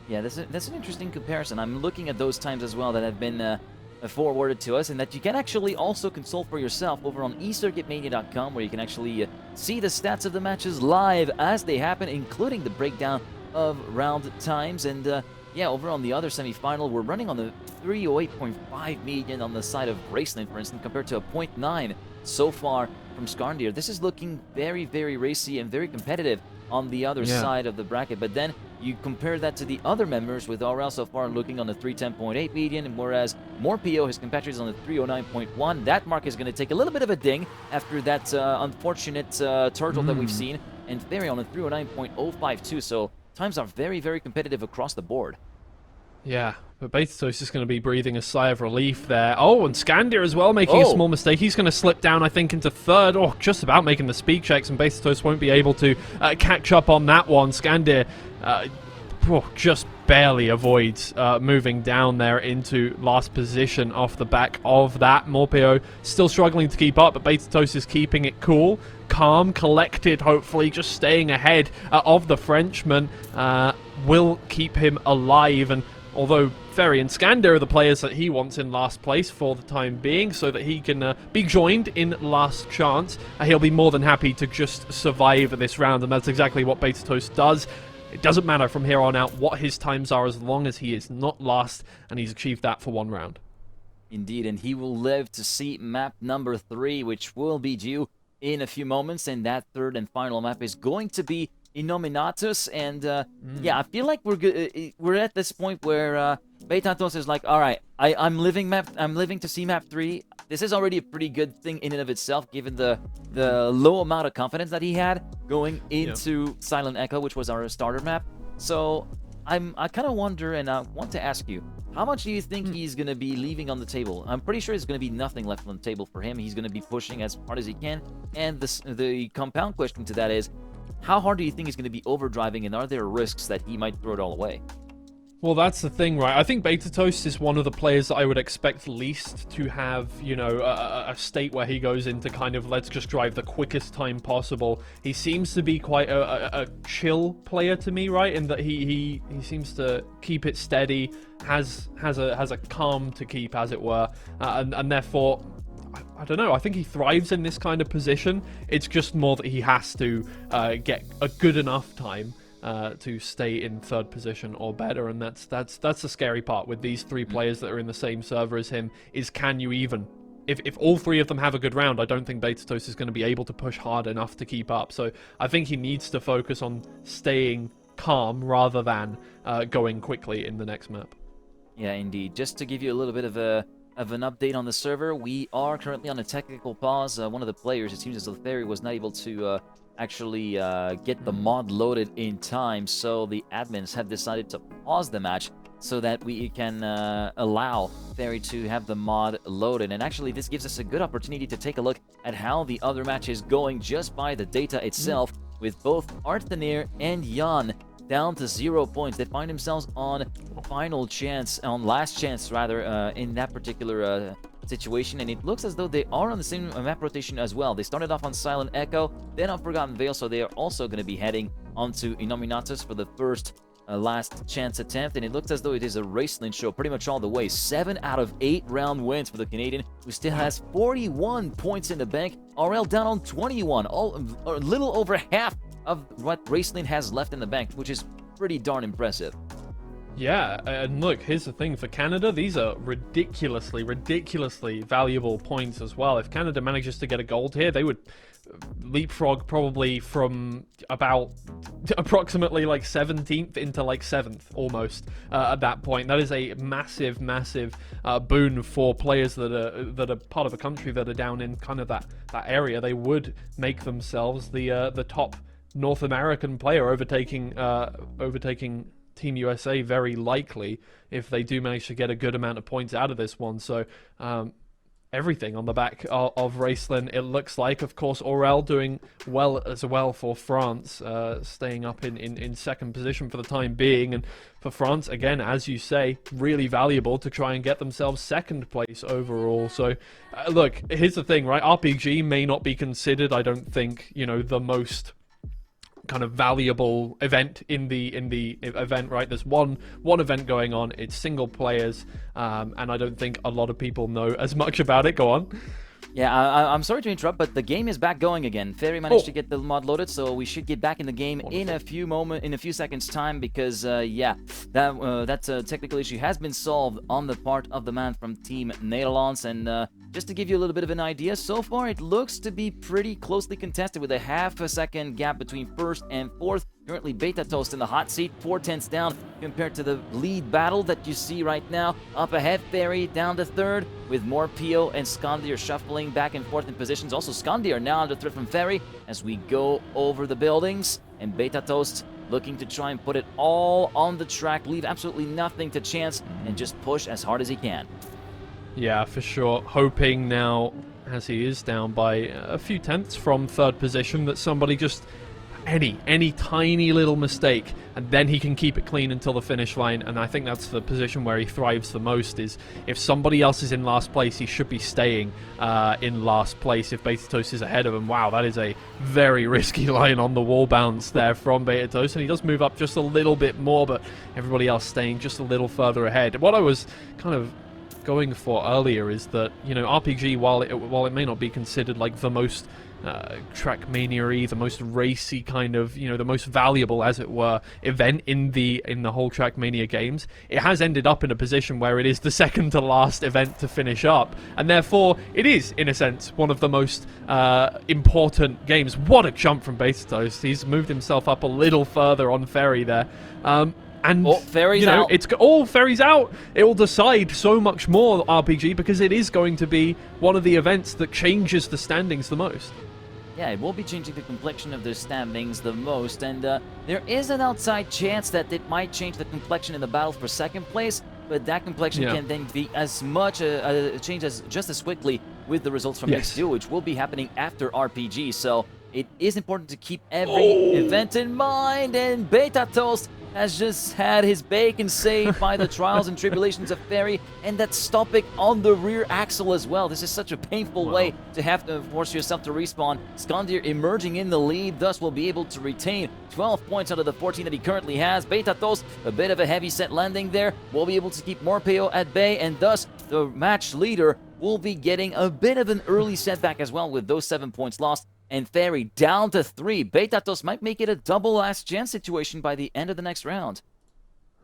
Yeah, that's an interesting comparison. I'm looking at those times as well that have been forwarded to us, and that you can actually also consult for yourself over on eCircuitMania.com, where you can actually see the stats of the matches live as they happen, including the breakdown of round times. And yeah, over on the other semi-final, we're running on the 308.5 median on the side of Graceland, for instance, compared to a 0.9 so far from Skandir. This is looking very, very racy and very competitive on the other side of the bracket. But then you compare that to the other members, with Aurel so far looking on the 310.8 median, whereas Morpio, his compatriots, on the 309.1. That mark is going to take a little bit of a ding after that unfortunate turtle that we've seen. And Ferry on the 309.052. So times are very, very competitive across the board. Yeah, but Beta Toast is going to be breathing a sigh of relief there. Oh, and Skandir as well, making a small mistake. He's going to slip down, I think, into third. Oh, just about making the speed checks, and Beta Toast won't be able to catch up on that one. Skandir just barely avoids moving down there into last position off the back of that. Morpio still struggling to keep up, but Beta Toast is keeping it cool, calm, collected, hopefully, just staying ahead of the Frenchman. Will keep him alive, and although Ferry and Skandir are the players that he wants in last place for the time being, so that he can be joined in last chance, he'll be more than happy to just survive this round, and that's exactly what Beta Toast does. It doesn't matter from here on out what his times are, as long as he is not last, and he's achieved that for one round. Indeed, and he will live to see map number 3, which will be due in a few moments, and that third and final map is going to be Innominatus. And yeah, I feel like we're at this point where Beta Toast is like, all right, I'm living to see map 3. This is already a pretty good thing in and of itself, given the low amount of confidence that he had going into Silent Echo, which was our starter map. So I kind of wonder, and I want to ask you, how much do you think he's going to be leaving on the table? I'm pretty sure there's going to be nothing left on the table for him. He's going to be pushing as hard as he can. And the compound question to that is, how hard do you think he's going to be overdriving, and are there risks that he might throw it all away? Well, that's the thing, right? I think Beta Toast is one of the players that I would expect least to have, a state where he goes into kind of, let's just drive the quickest time possible. He seems to be quite a chill player to me, right? In that he seems to keep it steady, has a calm to keep, as it were, and therefore, I don't know, I think he thrives in this kind of position. It's just more that he has to get a good enough time to stay in third position or better, and that's the scary part with these three players that are in the same server as him, is can you even? If all three of them have a good round, I don't think Beta Toast is going to be able to push hard enough to keep up. So I think he needs to focus on staying calm rather than going quickly in the next map. Yeah, indeed. Just to give you a little bit of a of an update on the server. We are currently on a technical pause. One of the players, it seems as though Ferry was not able to actually get the mod loaded in time, so the admins have decided to pause the match so that we can allow Ferry to have the mod loaded. And actually, this gives us a good opportunity to take a look at how the other match is going just by the data itself, with both Arthanir and Jan down to 0 points. They find themselves on last chance rather, in that particular situation, and it looks as though they are on the same map rotation as well. They started off on Silent Echo, then on Forgotten Vale, so they are also going to be heading onto Innominatus for the first last chance attempt, and it looks as though it is a Raceland show pretty much all the way. 7 out of 8 round wins for the Canadian, who still has 41 points in the bank. RL down on 21, a little over half of what Raceland has left in the bank, which is pretty darn impressive. Yeah, and look, here's the thing for Canada, these are ridiculously valuable points as well. If Canada manages to get a gold here, they would leapfrog probably from about approximately like 17th into like 7th almost at that point. That is a massive boon for players that are part of a country that are down in kind of that area. They would make themselves the top North American player, overtaking Team USA very likely if they do manage to get a good amount of points out of this one. So everything on the back of Raceland, it looks like. Of course, Aurel doing well as well for France, staying up in second position for the time being. And for France, again, as you say, really valuable to try and get themselves second place overall. So look, here's the thing, right? RPG may not be considered, I don't think, the most kind of valuable event in the event, right? There's one event going on, it's single players, and I don't think a lot of people know as much about it. Go on. Yeah, I'm sorry to interrupt, but the game is back going again. Ferry managed to get the mod loaded, so we should get back in the game in a few seconds time, because yeah, that technical issue has been solved on the part of the man from Team Nederlands. And just to give you a little bit of an idea, so far it looks to be pretty closely contested, with a half-a-second gap between first and fourth. Currently, Beta Toast in the hot seat, 4/10 down compared to the lead battle that you see right now. Up ahead, Ferry down to third, with more Pio and Skandir shuffling back and forth in positions. Also, Skandir now under threat from Ferry as we go over the buildings. And Beta Toast looking to try and put it all on the track, leave absolutely nothing to chance, and just push as hard as he can. Yeah, for sure. Hoping now, as he is down by a few tenths from third position, that somebody just any tiny little mistake, and then he can keep it clean until the finish line. And I think that's the position where he thrives the most, is if somebody else is in last place, he should be staying in last place if Beta Toast is ahead of him. Wow, that is a very risky line on the wall bounce there from Beta Toast, and he does move up just a little bit more, but everybody else staying just a little further ahead. What I was kind of going for earlier is that, RPG, while it may not be considered like the most Trackmania-y, the most racy kind of, the most valuable, as it were, event in the whole Trackmania games, it has ended up in a position where it is the second to last event to finish up, and therefore it is, in a sense, one of the most important games. What a jump from Beta Toast. He's moved himself up a little further on Ferry there. And Ferry's out. Ferry's out. It will decide so much more, RPG, because it is going to be one of the events that changes the standings the most. Yeah, it will be changing the complexion of the standings the most, and there is an outside chance that it might change the complexion in the battle for second place, but that complexion can then be as much changed as just as quickly with the results from next year, which will be happening after RPG. So it is important to keep every event in mind, and Beta Toast has just had his bacon saved by the trials and tribulations of Ferry, and that stopping on the rear axle as well. This is such a painful way to have to force yourself to respawn. Skandir emerging in the lead, thus will be able to retain 12 points out of the 14 that he currently has. Beta Toast, a bit of a heavy set landing there, will be able to keep Morpeo at bay, and thus the match leader will be getting a bit of an early setback as well with those 7 points lost. And Ferry down to 3. Beta Toast might make it a double last chance situation by the end of the next round.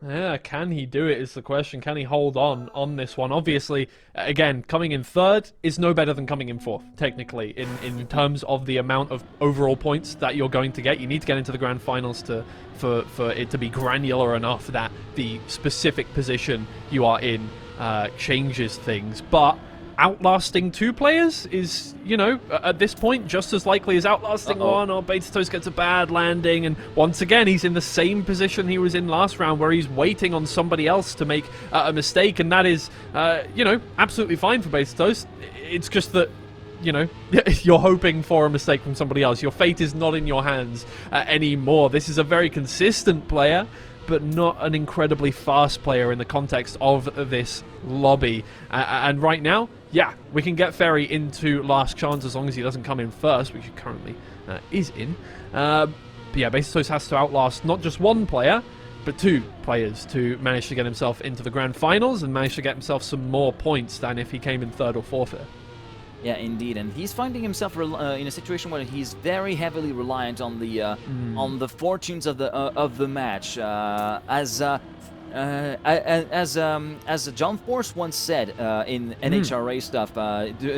Yeah, can he do it is the question. Can he hold on this one? Obviously, again, coming in third is no better than coming in fourth, technically, in terms of the amount of overall points that you're going to get. You need to get into the grand finals for it to be granular enough that the specific position you are in changes things, but outlasting 2 players is, you know, at this point just as likely as outlasting one, or Betatos gets a bad landing, and once again he's in the same position he was in last round where he's waiting on somebody else to make a mistake, and that is, you know, absolutely fine for Betatos. It's just that, you know, you're hoping for a mistake from somebody else. Your fate is not in your hands anymore. This is a very consistent player, but not an incredibly fast player in the context of this lobby. And right now, yeah, we can get Ferry into last chance as long as he doesn't come in first, which he currently is in. But yeah, Betatos has to outlast not just 1 player, but 2 players to manage to get himself into the grand finals and manage to get himself some more points than if he came in 3rd or 4th here. Yeah, indeed, and he's finding himself in a situation where he's very heavily reliant on the fortunes of the match. As John Force once said in NHRA stuff,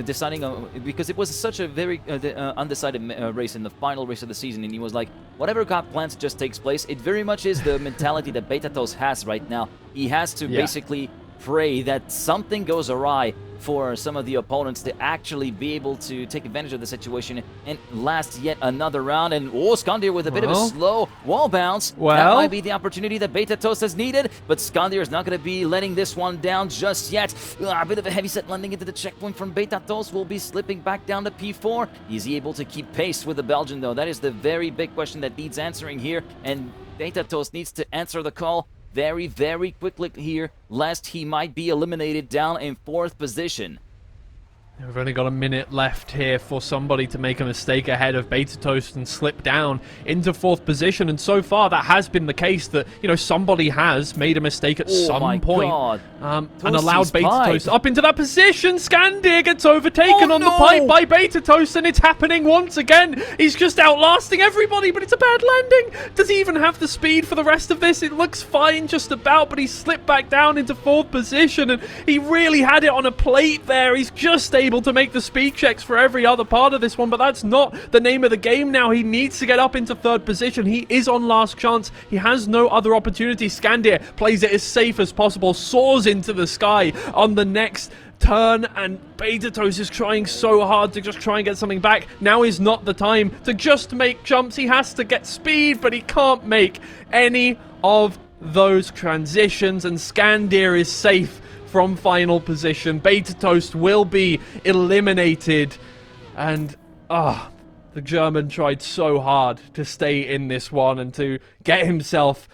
deciding because it was such a very undecided race in the final race of the season, and he was like, whatever God plans just takes place. It very much is the mentality that Betatos has right now. He has to basically pray that something goes awry for some of the opponents to actually be able to take advantage of the situation and last yet another round. And Skandir with a bit of a slow wall bounce. That might be the opportunity that Betatos has needed, but Skandir is not going to be letting this one down just yet. A bit of a heavy set landing into the checkpoint from Betatos. Will be slipping back down to P4. Is he able to keep pace with the Belgian, though? That is the very big question that needs answering here, and Betatos needs to answer the call very, very quickly here, lest he might be eliminated down in 4th position. We've only got a minute left here for somebody to make a mistake ahead of Betatos and slip down into 4th position, and so far that has been the case, that, you know, somebody has made a mistake at some point and allowed Betatos up into that position. Skandir gets overtaken on the pipe by Betatos, and it's happening once again. He's just outlasting everybody, but it's a bad landing. Does he even have the speed for the rest of this? It looks fine just about, but he slipped back down into 4th position, and he really had it on a plate there. He's just able to make the speed checks for every other part of this one, but that's not the name of the game now. He needs to get up into 3rd position. He is on last chance. He has no other opportunity. Skandir plays it as safe as possible, soars into the sky on the next turn, and Betatos is trying so hard to just try and get something back. Now is not the time to just make jumps. He has to get speed, but he can't make any of those transitions, and Skandir is safe from final position. Betatos will be eliminated, and the German tried so hard to stay in this one and to get himself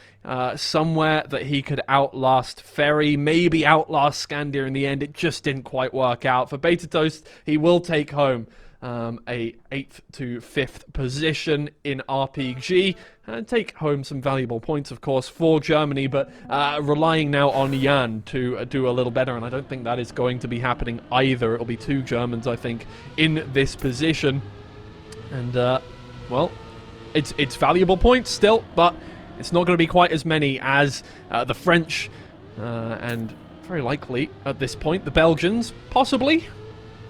somewhere that he could outlast Ferry, maybe outlast Skandir in the end. It just didn't quite work out. For Betatos, he will take home a 8th to 5th position in RPG and take home some valuable points, of course, for Germany, but relying now on Jan to do a little better, and I don't think that is going to be happening either. It'll be 2 Germans, I think, in this position, and well, it's valuable points still, but it's not going to be quite as many as the French and very likely at this point the Belgians, possibly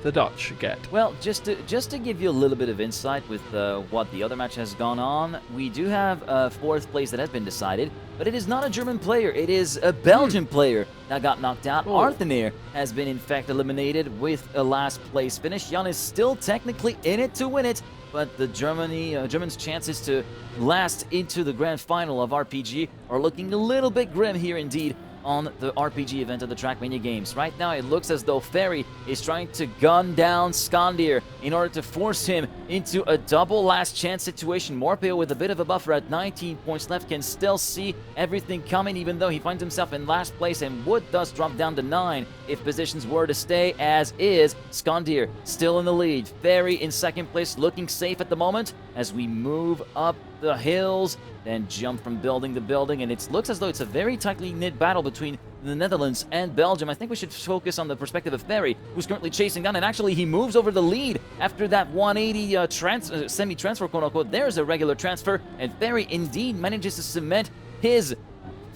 the Dutch get. Well, just to give you a little bit of insight with what the other match has gone on, we do have 4th place that has been decided, but it is not a German player, it is a Belgian player that got knocked out. Arthenir has been in fact eliminated with a last place finish. Jan is still technically in it to win it, but the Germans' chances to last into the grand final of RPG are looking a little bit grim here indeed on the RPG event of the Trackmania Games. Right now, it looks as though Ferry is trying to gun down Skandir in order to force him into a double last chance situation. Morpeo, with a bit of a buffer at 19 points left, can still see everything coming, even though he finds himself in last place and would thus drop down to 9 if positions were to stay as is. Skandir still in the lead. Ferry in 2nd place, looking safe at the moment as we move up the hills, then jump from building to building, and it looks as though it's a very tightly knit battle between the Netherlands and Belgium. I think we should focus on the perspective of Ferry, who's currently chasing down, and actually he moves over the lead after that 180 semi-transfer, quote-unquote. There's a regular transfer, and Ferry indeed manages to cement his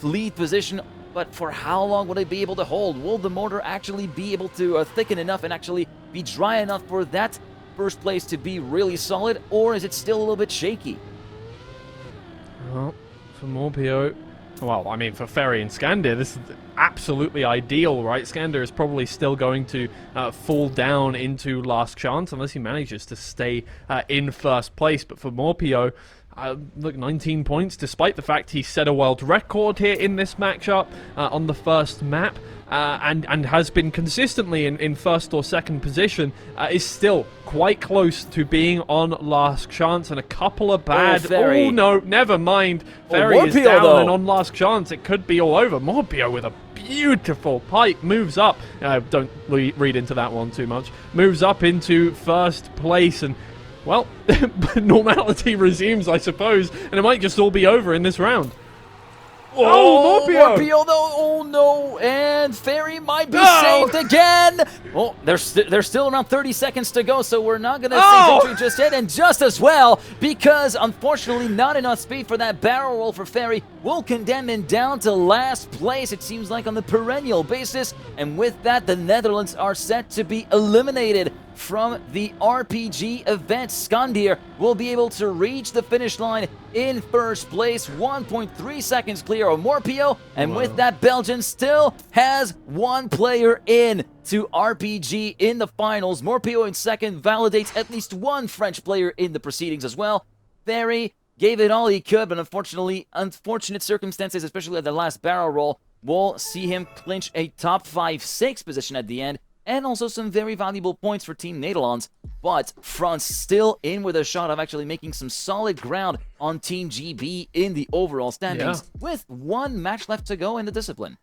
lead position, but for how long will they be able to hold? Will the motor actually be able to thicken enough and actually be dry enough for that 1st place to be really solid, or is it still a little bit shaky? Well, for Morpeo, Well, I mean, for Ferry and Scandir, this is absolutely ideal, right? Scandir is probably still going to fall down into last chance unless he manages to stay in first place. But for Morpio, look, 19 points, despite the fact he set a world record here in this matchup on the first map. And has been consistently in first or second position, is still quite close to being on last chance, and a couple of bad... Ferry. Oh, no, never mind. Ferry is Morpio, down though. and on last chance. It could be all over. Morpio with a beautiful pipe moves up. Don't read into that one too much. Moves up into first place, and, well, normality resumes, I suppose, and it might just all be over in this round. Oh, Morpio! Though, oh no, and Ferry might be saved again. Oh, there's still around 30 seconds to go, so we're not gonna see victory just yet, and just as well, because unfortunately not enough speed for that barrel roll for Ferry will condemn him down to last place, it seems like, on the perennial basis, and with that, the Netherlands are set to be eliminated from the RPG event. Scandir will be able to reach the finish line in first place, 1.3 seconds clear of Morpio, and with that, Belgium still has one player in to RPG in the finals. Morpio in second validates at least one French player in the proceedings as well. Ferry gave it all he could, but unfortunately, unfortunate circumstances, especially at the last barrel roll, will see him clinch a top 5-6 position at the end, and also some very valuable points for Team Nederlands. But France still in with a shot of actually making some solid ground on Team GB in the overall standings, with one match left to go in the discipline.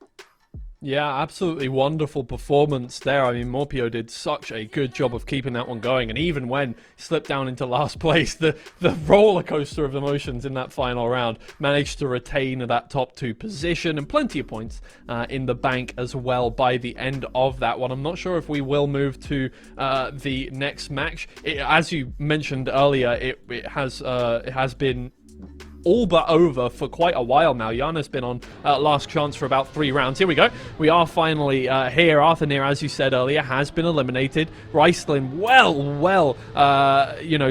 Yeah, absolutely wonderful performance there. I mean, Morpio did such a good job of keeping that one going, and even when he slipped down into last place, the roller coaster of emotions in that final round managed to retain that top 2 position, and plenty of points in the bank as well by the end of that one. I'm not sure if we will move to the next match. As you mentioned earlier, it has been all but over for quite a while now. Jan has been on last chance for about 3 rounds. Here we go. We are finally here. Arthur Neer, as you said earlier, has been eliminated. Ricelin,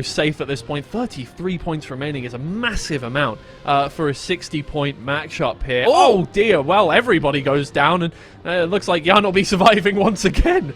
safe at this point. 33 points remaining is a massive amount for a 60-point matchup here. Oh dear. Well, everybody goes down, and it looks like Jan will be surviving once again.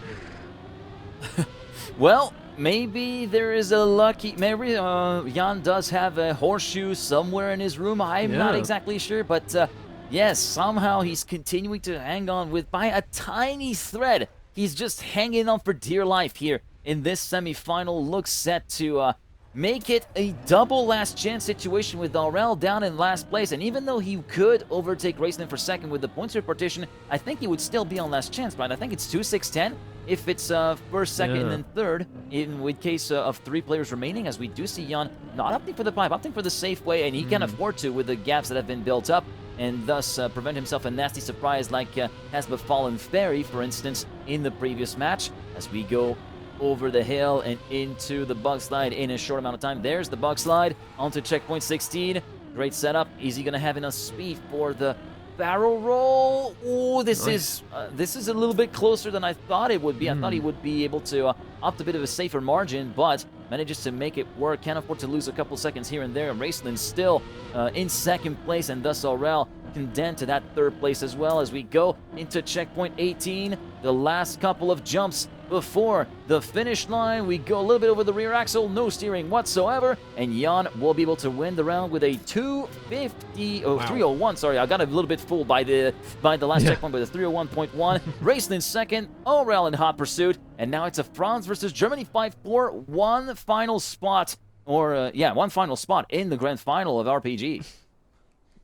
Well, maybe there is a lucky... Maybe Jan does have a horseshoe somewhere in his room. I'm not exactly sure, but yes, somehow he's continuing to hang on by a tiny thread. He's just hanging on for dear life here in this semi-final. Looks set to make it a double last chance situation with Aurel down in last place. And even though he could overtake Raceland for second with the points repartition, I think he would still be on last chance, right? I think it's 2-6-10. If it's first, second, and third, in case of 3 players remaining, as we do see Jan not opting for the pipe, opting for the safe way, and he can afford to with the gaps that have been built up, and thus prevent himself a nasty surprise like has befallen Ferry, for instance, in the previous match, as we go over the hill and into the bug slide in a short amount of time. There's the bug slide onto checkpoint 16. Great setup. Is he going to have enough speed for the barrel roll? Oh, this is a little bit closer than I thought it would be. I thought he would be able to opt a bit of a safer margin, but manages to make it work. Can't afford to lose a couple seconds here and there. Raceland still in second place, and thus Aurel condemned to that third place as well as we go into checkpoint 18. The last couple of jumps before the finish line. We go a little bit over the rear axle, no steering whatsoever, and Jan will be able to win the round with a 301. Sorry, I got a little bit fooled by the last checkpoint with a 301.1. Racing in second, Aurel in hot pursuit, and now it's a France versus Germany 5-4. One final spot in the grand final of RPG.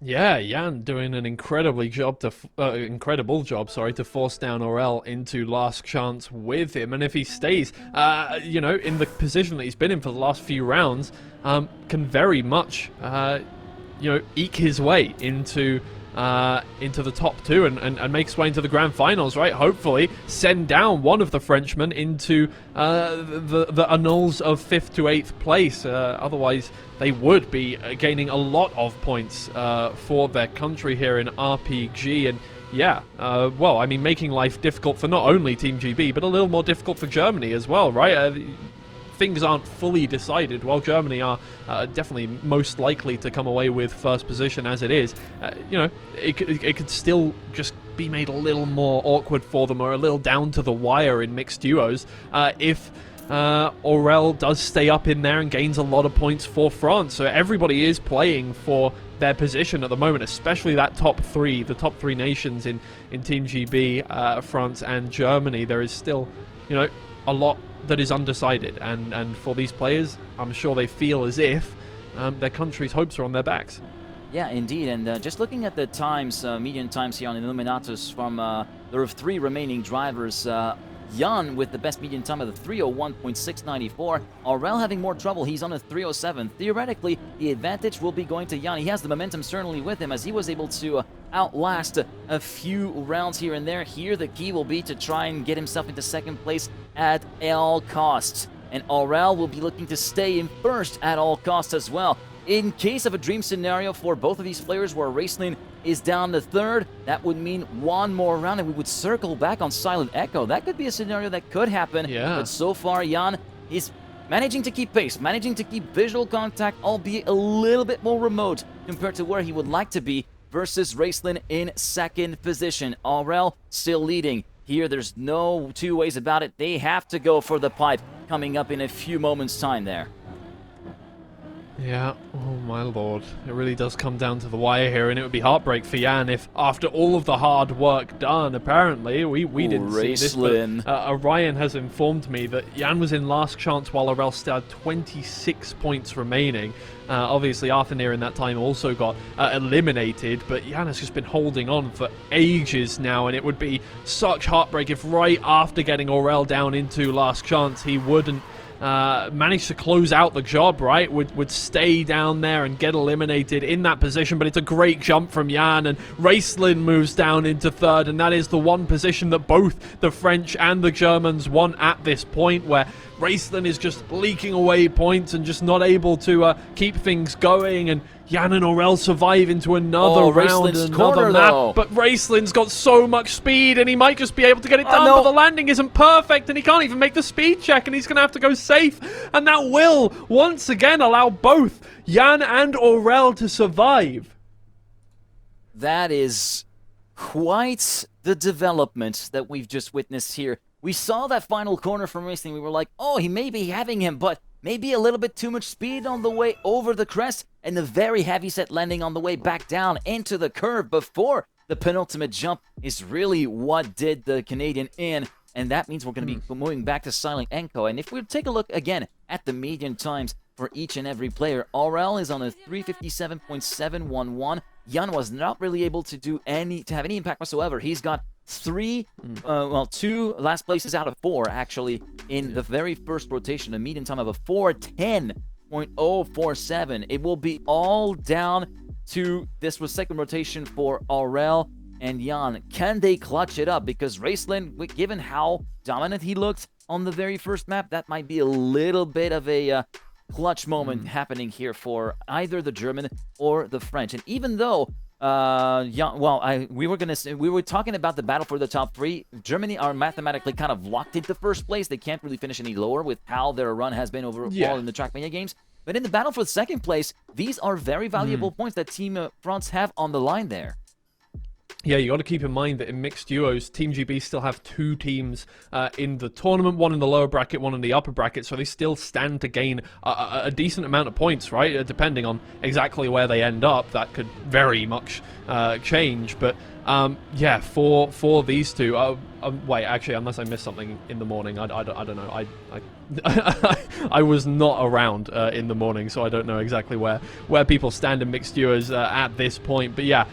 Yeah, Jan doing an incredible job to force down Aurel into last chance with him, and if he stays, in the position that he's been in for the last few rounds, can very much, eke his way into the top 2 and make his way into the grand finals, right? Hopefully send down one of the Frenchmen into the annals of 5th to 8th place. Otherwise, they would be gaining a lot of points for their country here in RPG. And making life difficult for not only Team GB, but a little more difficult for Germany as well, right? things aren't fully decided. While Germany are definitely most likely to come away with first position as it is, it could still just be made a little more awkward for them, or a little down to the wire in mixed duos, if Aurel does stay up in there and gains a lot of points for France. So everybody is playing for their position at the moment, especially that the top three nations in Team GB, France and Germany. There is still, a lot that is undecided, and for these players, I'm sure they feel as if their country's hopes are on their backs. Yeah, indeed, and just looking at the times, median times here on Illuminatus from there are 3 remaining drivers. Jan with the best median time of the 301.694. Aurel having more trouble. He's on a 307. Theoretically, the advantage will be going to Jan. He has the momentum certainly with him, as he was able to outlast a few rounds here and there. Here, the key will be to try and get himself into second place at all costs. And Aurel will be looking to stay in first at all costs as well. In case of a dream scenario for both of these players where Raceland is down to third, that would mean one more round and we would circle back on Silent Echo. That could be a scenario that could happen. Yeah. But so far, Jan is managing to keep pace, managing to keep visual contact, albeit a little bit more remote compared to where he would like to be, versus Raceland in second position. Aurel still leading. Here, there's no two ways about it. They have to go for the pipe coming up in a few moments' time there. Yeah, oh my lord. It really does come down to the wire here, and it would be heartbreak for Jan if, after all of the hard work done, apparently, we didn't see this, but Orion has informed me that Jan was in last chance while Aurel still had 26 points remaining. Obviously, Arthur in that time also got eliminated, but Jan has just been holding on for ages now, and it would be such heartbreak if right after getting Aurel down into last chance, he wouldn't manage to close out the job, right? Would stay down there and get eliminated in that position. But it's a great jump from Jan, and Raceland moves down into third, and that is the one position that both the French and the Germans want at this point, where Raceland is just leaking away points and just not able to keep things going, and Jan and Aurel survive into another round, another map, though. But Raceland's got so much speed, and he might just be able to get it done, but the landing isn't perfect, and he can't even make the speed check, and he's going to have to go safe, and that will, once again, allow both Jan and Aurel to survive. That is quite the development that we've just witnessed here. We saw that final corner from Raceland. We were like, oh, he may be having him, but maybe a little bit too much speed on the way over the crest, and a very heavy set landing on the way back down into the curve before the penultimate jump is really what did the Canadian in. And that means we're going to be moving back to Silent Echo. And if we take a look again at the median times for each and every player, Aurel is on a 357.711. Jan was not really able to have any impact whatsoever. He's got two last places out of 4 actually in the very first rotation, a median time of a 410.047. It will be all down to this second rotation for Aurel and Jan. Can they clutch it up? Because Raceland, given how dominant he looked on the very first map, that might be a little bit of a clutch moment happening here for either the German or the French. And even though we were talking about the battle for the top 3. Germany are mathematically kind of locked into first place. They can't really finish any lower with how their run has been overall in the Trackmania games. But in the battle for second place, these are very valuable points that Team France have on the line there. Yeah, you got to keep in mind that in mixed duos, Team GB still have 2 teams in the tournament, one in the lower bracket, one in the upper bracket, so they still stand to gain a decent amount of points, right? Depending on exactly where they end up, that could very much change. But yeah, for these two, wait, actually, unless I missed something in the morning, I don't know. I was not around in the morning, so I don't know exactly where people stand in mixed duos at this point. But yeah,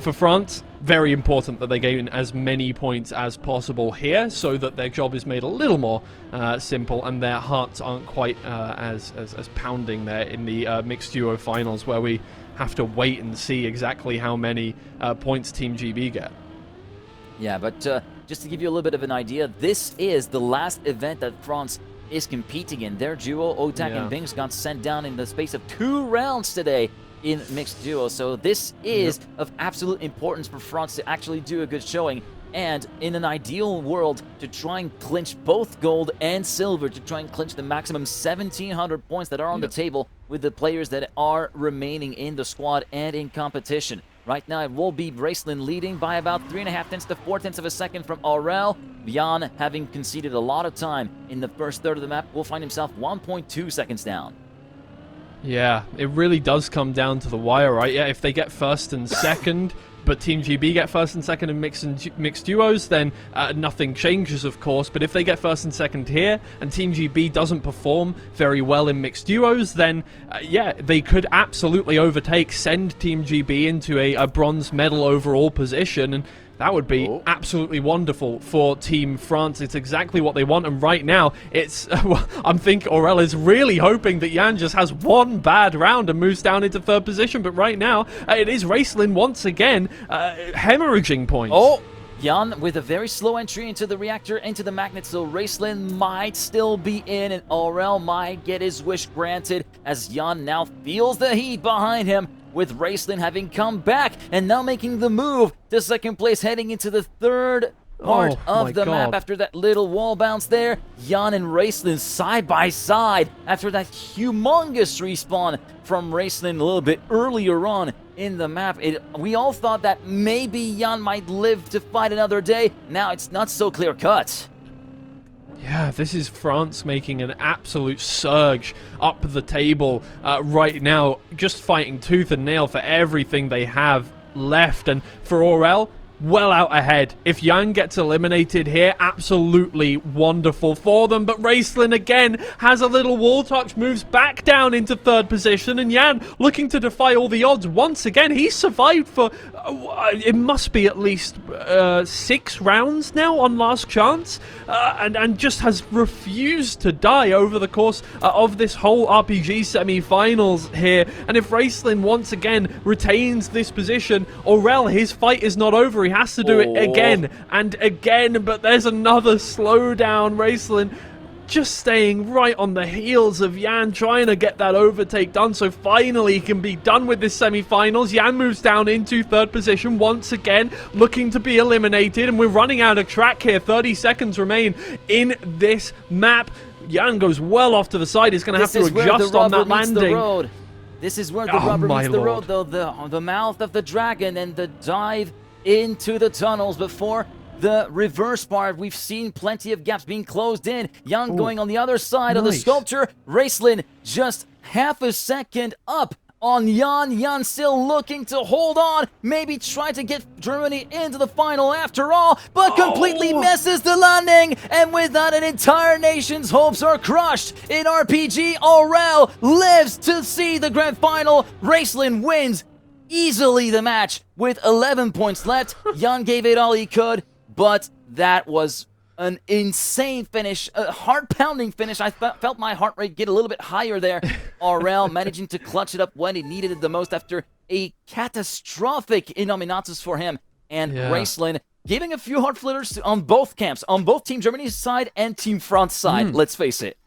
for France, very important that they gain as many points as possible here, so that their job is made a little more simple, and their hearts aren't quite as pounding there in the mixed duo finals, where we have to wait and see exactly how many points Team GB get. Yeah, but just to give you a little bit of an idea, this is the last event that France is competing in. Their duo, Otak and Binks, got sent down in the space of 2 rounds today in mixed duo. So this is of absolute importance for France to actually do a good showing. And in an ideal world, to try and clinch both gold and silver, to try and clinch the maximum 1,700 points that are on the table with the players that are remaining in the squad and in competition. Right now, it will be Raceland leading by about 3.5 tenths to 4 tenths of a second from Aurel. Jan, having conceded a lot of time in the first third of the map, will find himself 1.2 seconds down. Yeah, it really does come down to the wire, right? Yeah, if they get first and second, but Team GB get first and second in mixed duos, then nothing changes, of course. But if they get first and second here, and Team GB doesn't perform very well in mixed duos, then yeah, they could absolutely send Team GB into a bronze medal overall position, and that would be absolutely wonderful for Team France. It's exactly what they want, and right now, it's I think Aurel is really hoping that Jan just has one bad round and moves down into third position, but right now, it is Raceland once again hemorrhaging points. Oh! Jan with a very slow entry into the reactor, into the magnet, so Raceland might still be in, and Aurel might get his wish granted as Jan now feels the heat behind him, with Raceland having come back and now making the move to second place, heading into the third part of the map after that little wall bounce there. Jan and Raceland side by side after that humongous respawn from Raceland a little bit earlier on in the map. We all thought that maybe Jan might live to fight another day. Now it's not so clear cut. Yeah, this is France making an absolute surge up the table right now, just fighting tooth and nail for everything they have left. And for Aurel, well out ahead. If Jan gets eliminated here, absolutely wonderful for them. But Raceland again has a little wall touch, moves back down into third position, and Jan looking to defy all the odds once again. He's survived for it must be at least 6 rounds now on last chance, and just has refused to die over the course of this whole RPG semi-finals here. And if Raceland once again retains this position, Aurel, his fight is not over. He has to do it again and again, but there's another slowdown. Raceland just staying right on the heels of Jan, trying to get that overtake done, so finally he can be done with this semi-finals. Jan moves down into third position once again, looking to be eliminated, and we're running out of track here. 30 seconds remain in this map. Jan goes well off to the side. He's going to have to adjust on that landing. This is where the rubber meets the road, though. The mouth of the dragon and the dive into the tunnels before the reverse part. We've seen plenty of gaps being closed in. Jan going on the other side of the sculpture. Raceland just half a second up on Jan. Jan still looking to hold on, maybe try to get Germany into the final after all, but completely misses the landing, and with that an entire nation's hopes are crushed. In RPG, Aurel lives to see the grand final. Raceland wins easily the match with 11 points left. Jan gave it all he could, but that was an insane finish, a heart-pounding finish. I felt my heart rate get a little bit higher there. Aurel managing to clutch it up when he needed it the most after a catastrophic Innominatus for him. And Raceland giving a few heart flitters on both camps, on both Team Germany's side and Team France side, let's face it.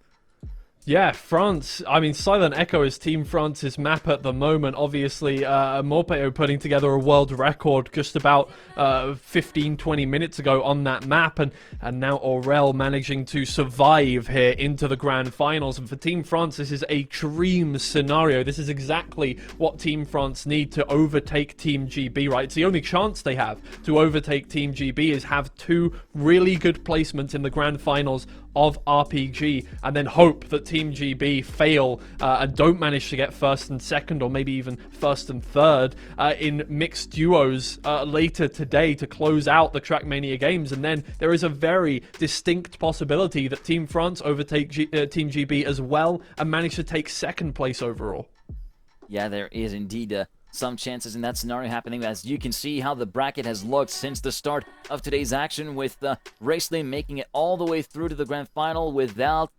Yeah, France. I mean, Silent Echo is Team France's map at the moment. Obviously, Morpeo putting together a world record just about 15-20 minutes ago on that map, and now Aurel managing to survive here into the grand finals. And for Team France, this is a dream scenario. This is exactly what Team France need to overtake Team GB, right? It's the only chance they have to overtake Team GB is have 2 really good placements in the grand finals of RPG, and then hope that Team GB fail and don't manage to get first and second, or maybe even first and third in mixed duos later today to close out the Trackmania Games. And then there is a very distinct possibility that Team France overtake Team GB as well and manage to take second place overall. Yeah, there is indeed some chances in that scenario happening, as you can see how the bracket has looked since the start of today's action, with Raceland making it all the way through to the grand final without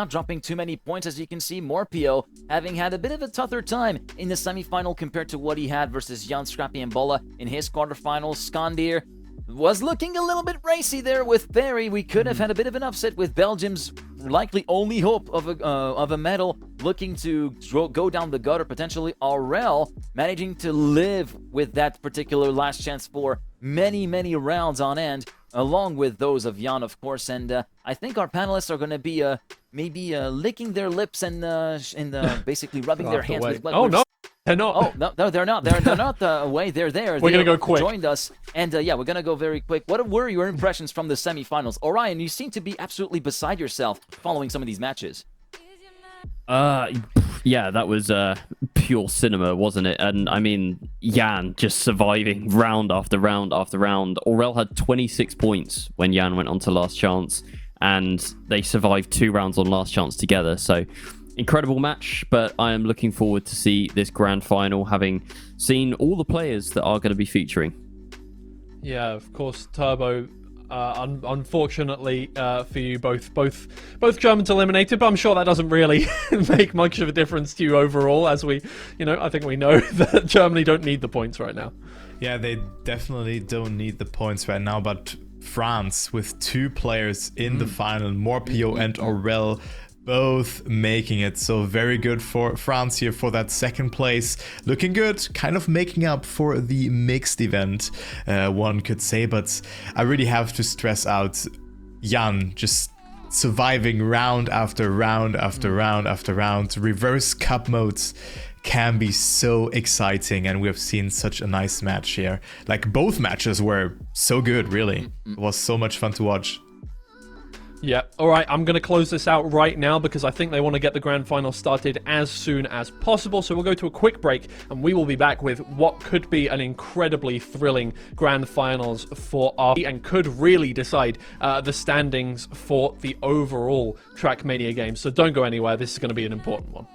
dropping too many points. As you can see, Morpeo having had a bit of a tougher time in the semi-final compared to what he had versus Jan, Scrappy, and Bola in his quarterfinals. Skandir was looking a little bit racy there with Ferry. We could have had a bit of an upset with Belgium's likely only hope of a medal looking to go down the gutter potentially. Aurel managing to live with that particular last chance for many rounds on end, along with those of Jan, of course. And I think our panelists are going to be maybe licking their lips and basically rubbing their hands with blood. Oh, no. They're not. Oh, no, they're not. They're not away. They're there. We're going to go quick. Joined us. And yeah, we're going to go very quick. What were your impressions from the semifinals? Orion, you seem to be absolutely beside yourself following some of these matches. Yeah, that was pure cinema, wasn't it? And I mean, Jan just surviving round after round after round. Aurel had 26 points when Jan went on to Last Chance, and they survived 2 rounds on Last Chance together. So incredible match, but I am looking forward to see this grand final, having seen all the players that are going to be featuring. Yeah, of course, Turbo. Unfortunately for you, both Germans eliminated, but I'm sure that doesn't really make much of a difference to you overall, as I think we know that Germany don't need the points right now. Yeah, they definitely don't need the points right now, but France, with 2 players in the final, Morpio and Aurel, both making it. So very good for France here for that 2nd place. Looking good, kind of making up for the mixed event, one could say. But I really have to stress out Jan just surviving round after round after round after round. Reverse cup modes can be so exciting, and we have seen such a nice match here. Like, both matches were so good, really. It was so much fun to watch. Yeah, alright, I'm going to close this out right now because I think they want to get the grand final started as soon as possible. So we'll go to a quick break and we will be back with what could be an incredibly thrilling grand finals for our and could really decide the standings for the overall Trackmania Games. So don't go anywhere, this is going to be an important one.